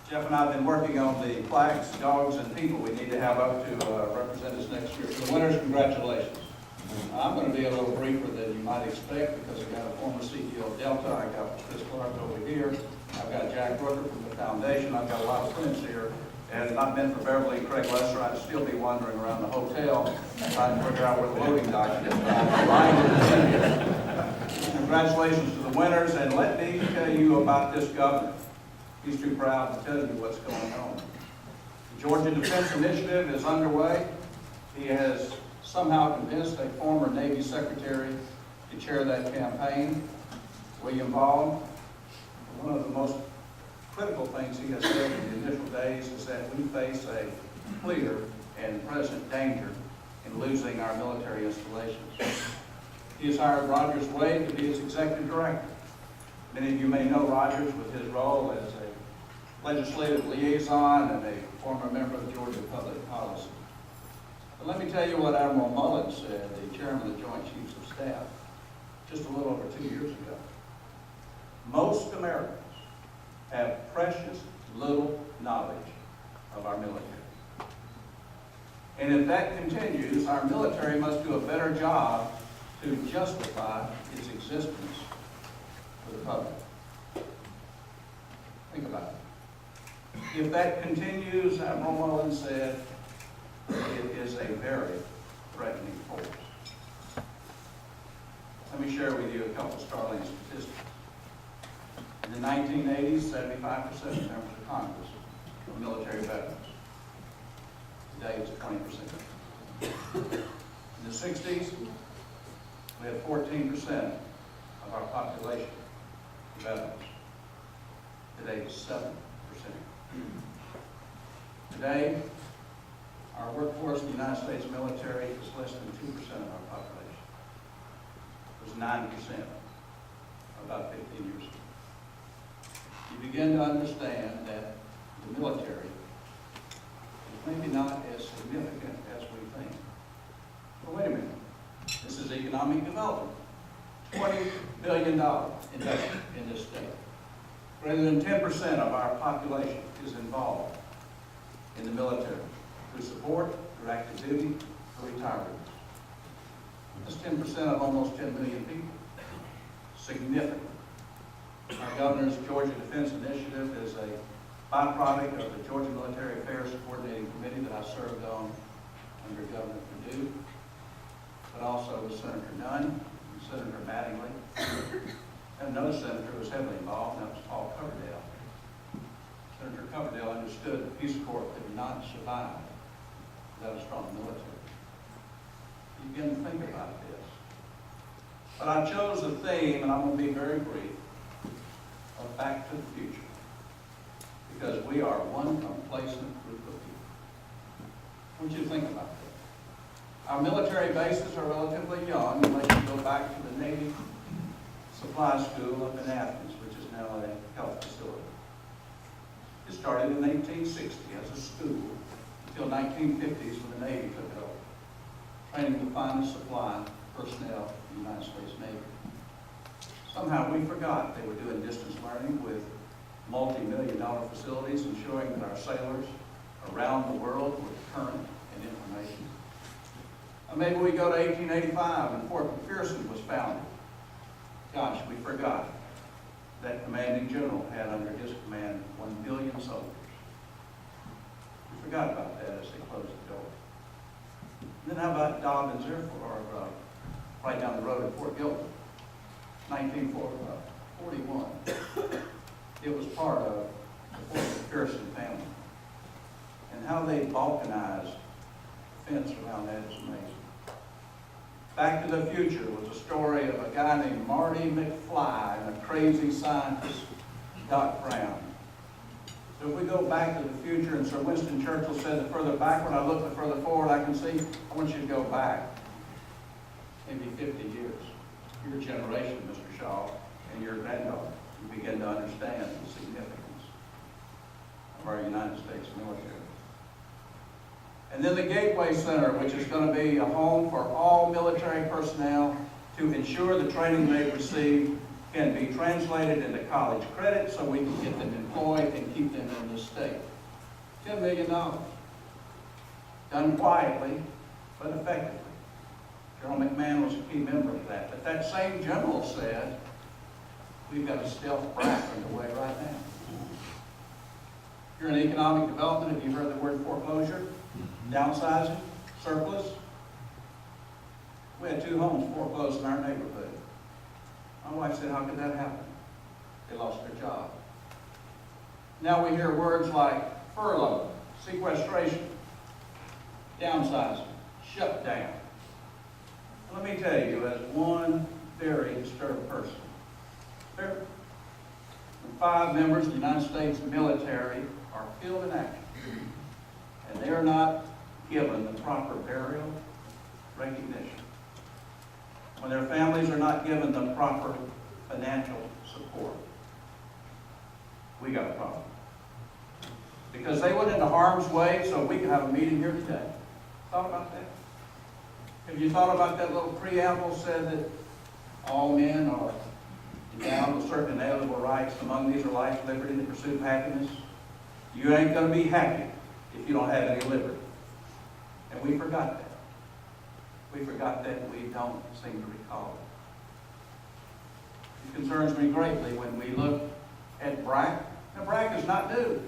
Jeff and I have been working on the flags, dogs, and people we need to have up to represent us next year. So the winners, congratulations. I'm going to be a little briefer than you might expect because I've got a former CEO of Delta. I got Chris Clark over here. I've got Jack Brooker from the foundation. I've got a lot of friends here. And if I've been for Beverly and Craig Lesser, I'd still be wandering around the hotel trying to figure out where the loading dock is. Congratulations to the winners, and let me tell you about this governor. He's too proud to tell you what's going on. The Georgia Defense Initiative is underway. He has somehow convinced a former Navy Secretary to chair that campaign, William Ball. One of the most critical things he has said in the initial days is that we face a clear and present danger in losing our military installations. He has hired Rogers Wade to be his executive director. Many of you may know Rogers with his role as a legislative liaison and a former member of Georgia Public Policy. But let me tell you what Admiral Mullen said, the chairman of the Joint Chiefs of Staff, just a little over 2 years ago. Most Americans have precious little knowledge of our military. And if that continues, our military must do a better job to justify its existence for the public. Think about it. If that continues, Admiral Mullen said, it is a very threatening force. Let me share with you a couple startling statistics. In the 1980s, 75% of members of Congress of military veterans. Today it's 20%. In the 60s, we had 14% of our population veterans. Today it's 7%. Today, our workforce in the United States military is less than 2% of our population. It was 9% about 15 years ago. You begin to understand that the military is maybe not as significant as we think. But wait a minute, this is economic development. $20 billion investment in this state. Greater than 10% of our population is involved in the military through support, through active duty, or retirees. That's 10% of almost 10 million people. Significant. Our governor's Georgia Defense Initiative is a byproduct of the Georgia Military Affairs Coordinating Committee that I served on under Governor Perdue, but also with Senator Nunn and Senator Mattingly. And another senator was heavily involved, and that was Paul Coverdale. Senator Coverdale understood the Peace Corps could not survive without a strong military. You begin to think about this. But I chose the theme, and I'm going to be very brief, of Back to the Future. Because we are one complacent group of people. I want you to think about that. Our military bases are relatively young, unless you go back to the Navy Supply School up in Athens, which is now a health facility. It started in 1860 as a school until 1950s when the Navy took it over, training the finest supply personnel in the United States Navy. Somehow we forgot they were doing distance learning with multi-million-dollar facilities, ensuring that our sailors around the world were current in information. Or maybe we go to 1885 when Fort McPherson was founded. Gosh, we forgot that commanding general had under his command 1 billion soldiers. We forgot about that as they closed the door. And then how about Dobbins Air Force, or right down the road at Fort Gilbert, 1941. It was part of the Fort McPherson family. And how they balkanized the fence around that is amazing. Back to the Future was a story of a guy named Marty McFly and a crazy scientist, Doc Brown. So if we go back to the future, and Sir Winston Churchill said, the further backward I look, the further forward I can see, I want you to go back maybe 50 years. Your generation, Mr. Shaw, and your granddaughter, you begin to understand the significance of our United States military. And then the Gateway Center, which is going to be a home for all military personnel to ensure the training they've received can be translated into college credit so we can get them employed and keep them in this state. $10 million. Done quietly, but effectively. General McMahon was a key member of that. But that same general said, we've got a stealth BRAC underway right now. If you're in economic development, have you heard the word foreclosure? Downsizing, surplus. We had 2 homes foreclosed in our neighborhood. My wife said, how could that happen? They lost their job. Now we hear words like furlough, sequestration, downsizing, shutdown. Let me tell you, as one very disturbed person, when 5 members of the United States military are killed in action, and they are not given the proper burial recognition, when their families are not given the proper financial support, we got a problem. Because they went into harm's way so we could have a meeting here today. Thought about that? Have you thought about that little preamble said that all men are endowed with certain inalienable rights? Among these are life, liberty, and the pursuit of happiness. You ain't going to be happy if you don't have any liberty. And we forgot that. We forgot that, and we don't seem to recall it. It concerns me greatly when we look at BRAC. Now, BRAC is not new.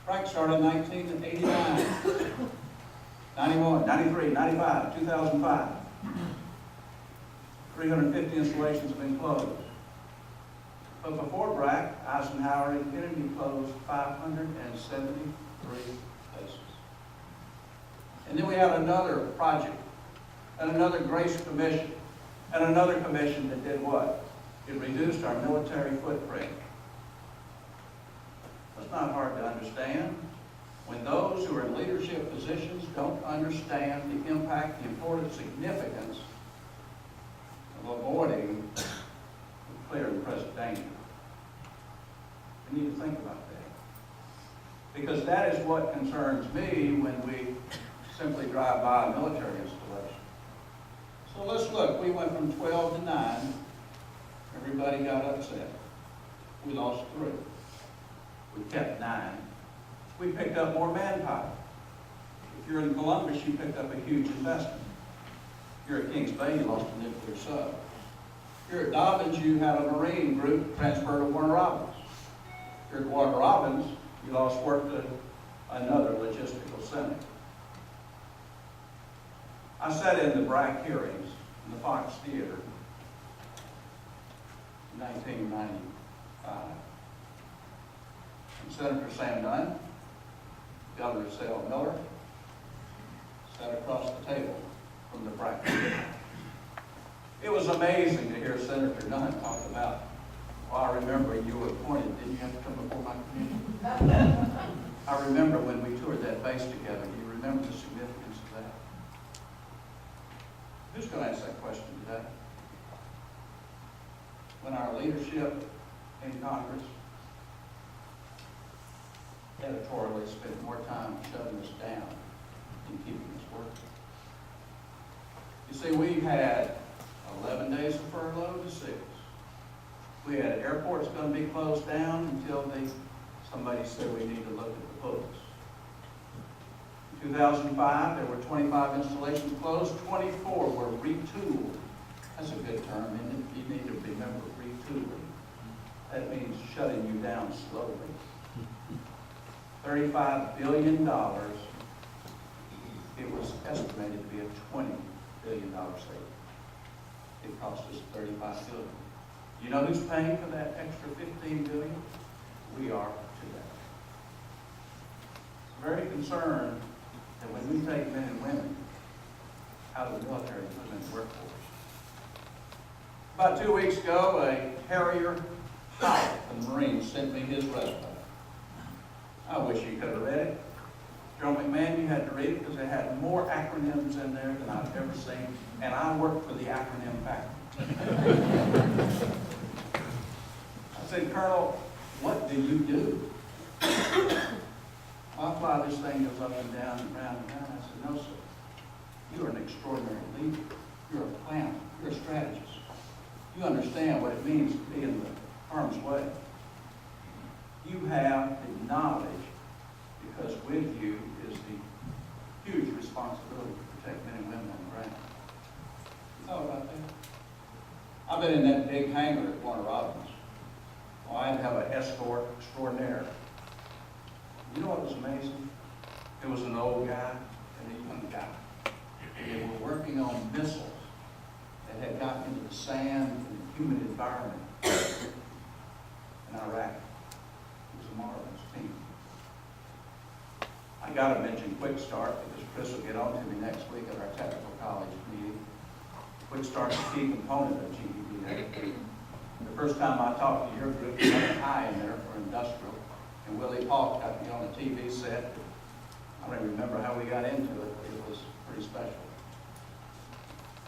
BRAC started in 1989, 91, 93, 95, 2005. 350 installations have been closed. But before BRAC, Eisenhower and Kennedy closed 573 bases. And then we had another project, and another Grace Commission, and another commission that did what? It reduced our military footprint. That's not hard to understand. When those who are in leadership positions don't understand the impact, the important significance of avoiding clear and present danger. We need to think about that. Because that is what concerns me when we simply drive by a military installation. So let's look. We went from 12 to 9. Everybody got upset. We lost 3. We kept 9. We picked up more manpower. If you're in Columbus, you picked up a huge investment. If you're at Kings Bay, you lost a nuclear sub. If you're at Dobbins, you had a Marine group transferred to Warner Robins. If you're at Warner Robins, you lost work to another logistical center. I sat in the BRAC hearings in the Fox Theater in 1995. And Senator Sam Nunn, Governor Sale Miller, sat across the table from the BRAC Theater. It was amazing to hear Senator Nunn talk about, well, I remember you were appointed, didn't you have to come before my committee? I remember when we toured that base together. Do you remember the significance of that? Who's going to ask that question today? When our leadership in Congress editorially spent more time shutting us down than keeping us working. You see, we had 11 days of furlough to 6. We had airports going to be closed down until somebody said we need to look at the books. In 2005, there were 25 installations closed, 24 were retooled. That's a good term, isn't it? You need to remember retooling. That means shutting you down slowly. $35 billion. It was estimated to be a $20 billion saving. It cost us $35 billion. You know who's paying for that extra $15 billion? We are today. I'm very concerned that when we take men and women out of the military and put them in the workforce. About 2 weeks ago, a Harrier pilot from the Marines sent me his resume. I wish you could have read it. Joe McMahon, you had to read it because it had more acronyms in there than I've ever seen, and I worked for the acronym factory. I said, Colonel, what do you do? I fly this thing goes up and down and round and round. I said, no, sir. You are an extraordinary leader. You're a planner. You're a strategist. You understand what it means to be in the harm's way. You have the knowledge, because with you is the huge responsibility to protect men and women on the ground. You thought about that? I've been in that big hangar at Warner Robins. Well, I'd have an escort extraordinaire. You know what was amazing? It was an old guy and a young guy. They were working on missiles that had gotten into the sand and the humid environment in Iraq. It was a marvelous team. I got to mention Quick Start because Chris will get on to me next week at our technical college meeting. Quick Start is a key component of GEDA. The first time I talked to your group, you had an I in there for industrial. And Willie Paul got me on the TV set. I don't remember how we got into it, but it was pretty special.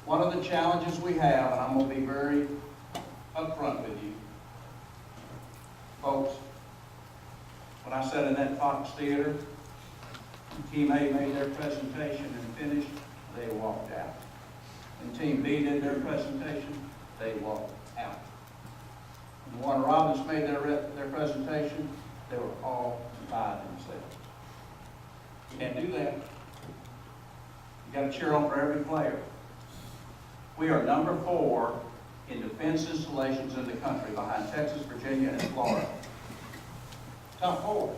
One of the challenges we have, and I'm going to be very upfront with you, folks, when I sat in that Fox Theater, Team A made their presentation and finished, they walked out. When Team B did their presentation, they walked out. When Warner Robins made their presentation, they were all by themselves. You can't do that. You got to cheer on for every player. We are number 4 in defense installations in the country, behind Texas, Virginia, and Florida. Top 4.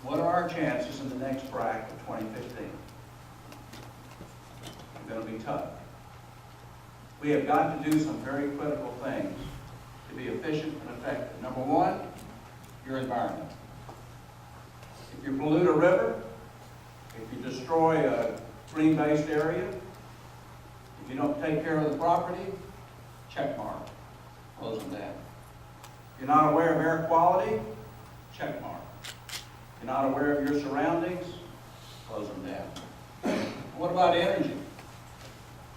What are our chances in the next BRAC of 2015? They're going to be tough. We have got to do some very critical things to be efficient and effective. Number one, your environment. If you pollute a river, if you destroy a green-based area, if you don't take care of the property, check mark, close them down. If you're not aware of air quality, check mark. If you're not aware of your surroundings, close them down. What about energy?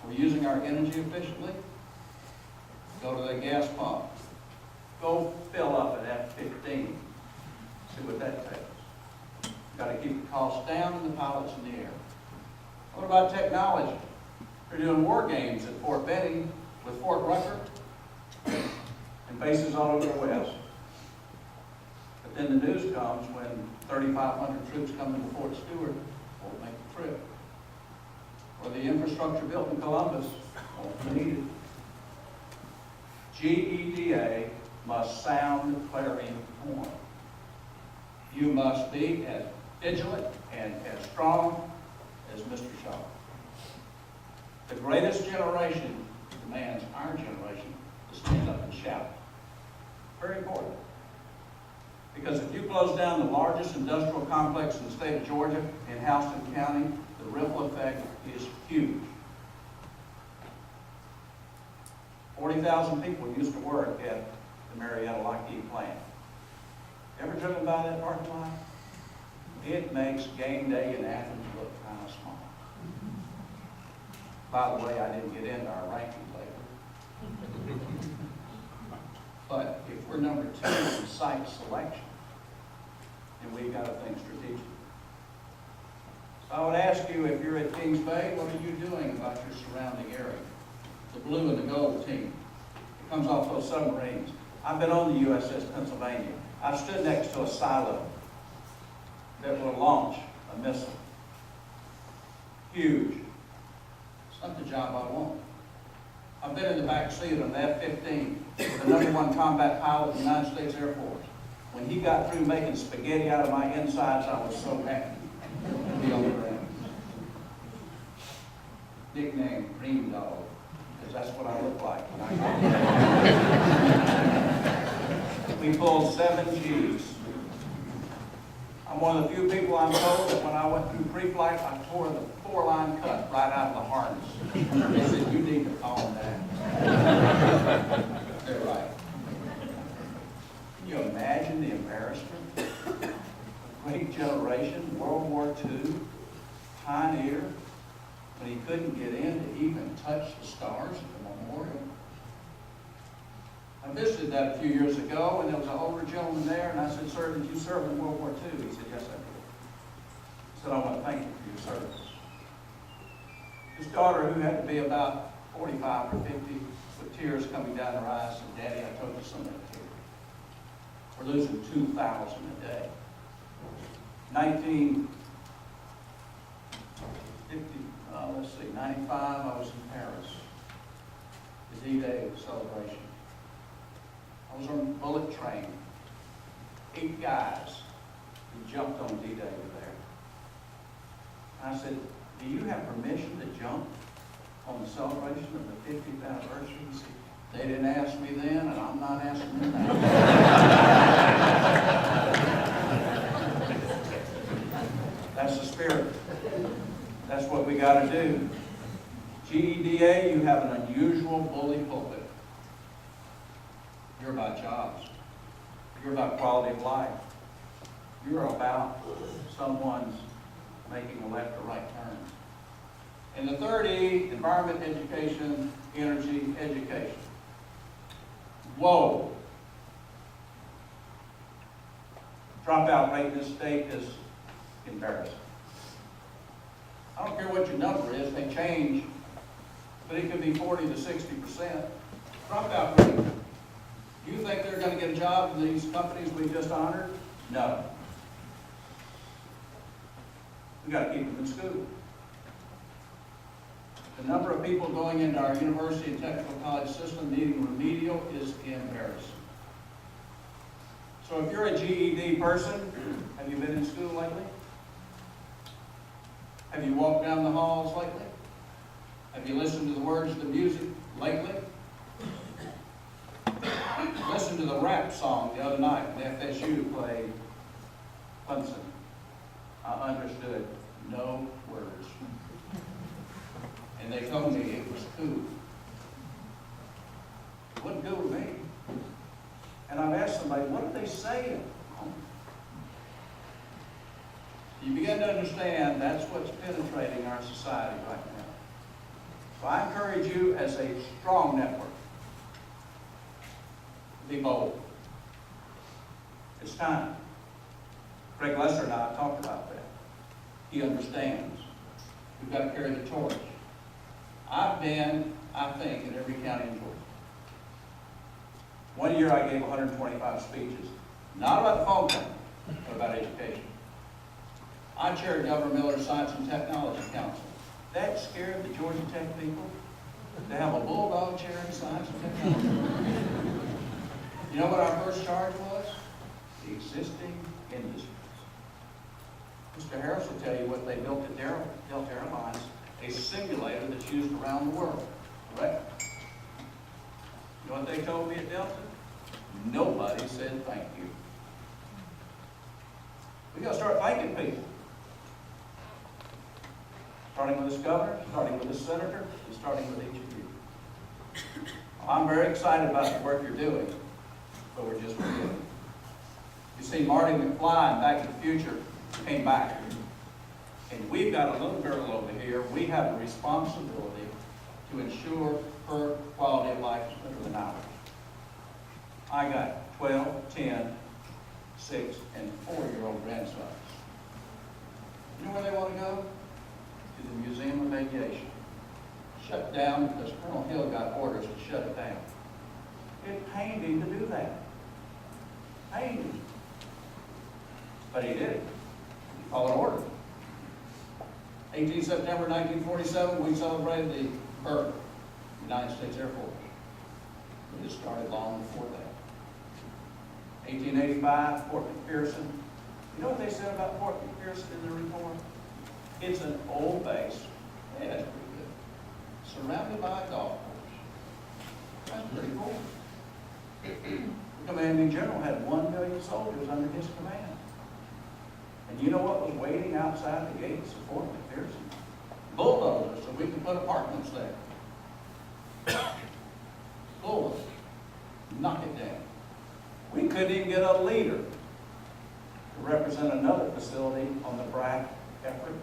Are we using our energy efficiently? Go to the gas pump. Go fill up at F-15. See what that takes. Got to keep the costs down and the pilots in the air. What about technology? They're doing war games at Fort Benning with Fort Rucker and bases all over the West. But then the news comes when 3,500 troops come into Fort Stewart, won't make the trip. Or the infrastructure built in Columbus won't be needed. GEDA must sound the clarion horn. You must be as vigilant and as strong as Mr. Shaw. The greatest generation demands our generation to stand up and shout. Very important. Because if you close down the largest industrial complex in the state of Georgia, in Houston County, the ripple effect is huge. 40,000 people used to work at the Marietta Lockheed plant. Ever driven by that parking lot? It makes game day in Athens look kind of small. By the way, I didn't get into our ranking later. But if we're number 2 in site selection, then we've got to think strategically. So I would ask you, if you're at Kings Bay, what are you doing about your surrounding area? The blue and the gold team. It comes off those submarines. I've been on the USS Pennsylvania. I've stood next to a silo that will launch a missile. Huge. It's not the job I want. I've been in the back seat of an F-15 with the #1 combat pilot in the United States Air Force. When he got through making spaghetti out of my insides, I was so happy to be on the ground. Nickname Green Dog, because that's what I look like when I go. We pulled 7 Gs. I'm one of the few people I'm told that when I went through pre-flight, I tore the 4-line cut right out of the harness. They said, you need to calm down. They're right. Can you imagine the embarrassment? A great generation, World War II, pioneer, when he couldn't get in to even touch the stars at the memorial. I visited that a few years ago, and there was an older gentleman there, and I said, sir, did you serve in World War II? He said, yes, I did. He said, I want to thank you for your service. His daughter, who had to be about 45 or 50, with tears coming down her eyes, said, Daddy, I told you so many tears. We're losing 2,000 a day. 95, I was in Paris. The D-Day celebration. I was on a bullet train. 8 guys who jumped on D-Day were there. And I said, do you have permission to jump on the celebration of the 50th anniversary? He said, they didn't ask me then, and I'm not asking them now. That's the spirit. That's what we got to do. GEDA, you have an unusual bully pulpit. You're about jobs. You're about quality of life. You're about someone's making a left or right turn. And the third E, environment, education, energy, education. Whoa. Dropout rate in this state is embarrassing. I don't care what your number is, they change, but it could be 40 to 60%. Dropout rate. Do you think they're going to get a job in these companies we just honored? No. We've got to keep them in school. The number of people going into our university and technical college system needing remedial is embarrassing. So if you're a GED person, have you been in school lately? Have you walked down the halls lately? Have you listened to the words of the music lately? LSU played Clemson, I understood no words. And they told me it was cool. It wasn't cool to me. And I've asked somebody, what are they saying? You begin to understand that's what's penetrating our society right now. So I encourage you as a strong network, be bold. It's time. Craig Lesser and I talked about that. He understands. We've got to carry the torch. I've been, I think, in every county in Georgia. One year I gave 125 speeches, not about the phone company, but about education. I chaired Governor Miller's Science and Technology Council. That scared the Georgia Tech people to have a bulldog chair in science and technology. You know what our first charge was? The existing industries. Mr. Harris will tell you what they built at Delta Airlines, a simulator that's used around the world, correct? You know what they told me at Delta? Nobody said thank you. We got to start thanking people. Starting with this governor, starting with this senator, and starting with each of you. I'm very excited about the work you're doing, but we're just beginning. You see, Marty McFly in Back to the Future came back. And we've got a little girl over here. We have a responsibility to ensure her quality of life is better than ours. I got 12, 10, 6, and 4-year-old grandsons. You know where they want to go? To the Museum of Aviation. Shut down because Colonel Hill got orders to shut it down. It pained him to do that. Pained him. But he did it. He followed order. 18 September 1947, we celebrated the birth of the United States Air Force. It just started long before that. 1885, Fort McPherson. You know what they said about Fort McPherson in their report? It's an old base. Yeah, that's pretty good. Surrounded by a golf course. That's pretty cool. The commanding general had 1 million soldiers under his command. And you know what was waiting outside the gates of Fort McPherson? Bulldozers, so we could put apartments there. Bulldozers. Knock it down. We couldn't even get a leader to represent another facility on the BRAC effort.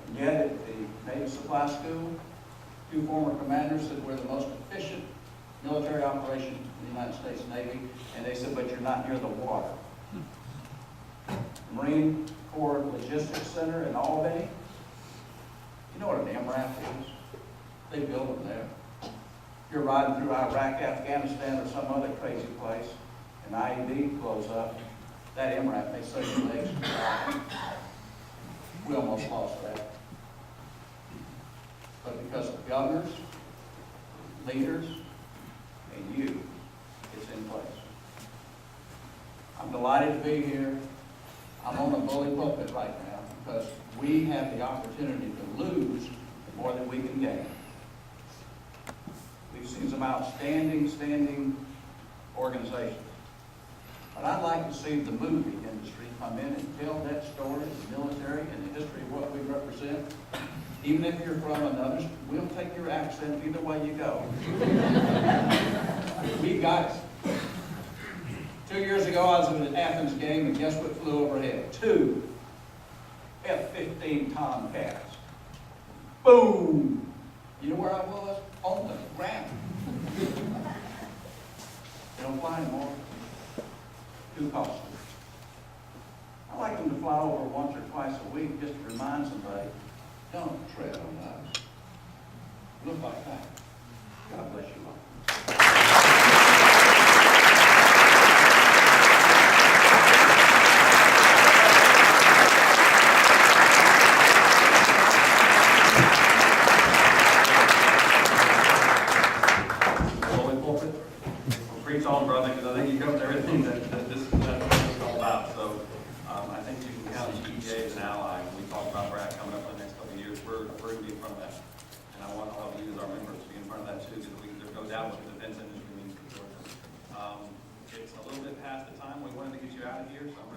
And yet at the Naval Supply School, 2 former commanders said we're the most efficient military operation in the United States Navy, and they said, but you're not near the water. Marine Corps Logistics Center in Albany. You know what an MRAP is? They build them there. You're riding through Iraq, Afghanistan, or some other crazy place, and IED blows up. That MRAP may save your legs. We almost lost that. But because of governors, leaders, and you, it's in place. I'm delighted to be here. I'm on a bully pulpit right now because we have the opportunity to lose more than we can gain. We've seen some outstanding organizations. But I'd like to see the movie industry come in and tell that story of the military and the history of what we represent. Even if you're from another, we'll take your accent either way you go. We got it. 2 years ago, I was at an Athens game, and guess what flew overhead? 2 F-15 Tomcats. Boom! You know where I was? On the ground. They don't fly anymore. Too costly. I like them to fly over once or twice a week just to remind somebody, don't tread on us. Look like that. God bless you all. Preach on, brother, because I think you covered everything that this is all about. So I think you can count GEDA as an ally. When we talk about BRAC coming up in the next couple of years, we're going to be in front of that. And I want all of you as our members to be in front of that too, because we can go down what the defense industry means for Georgia. It's a little bit past here, so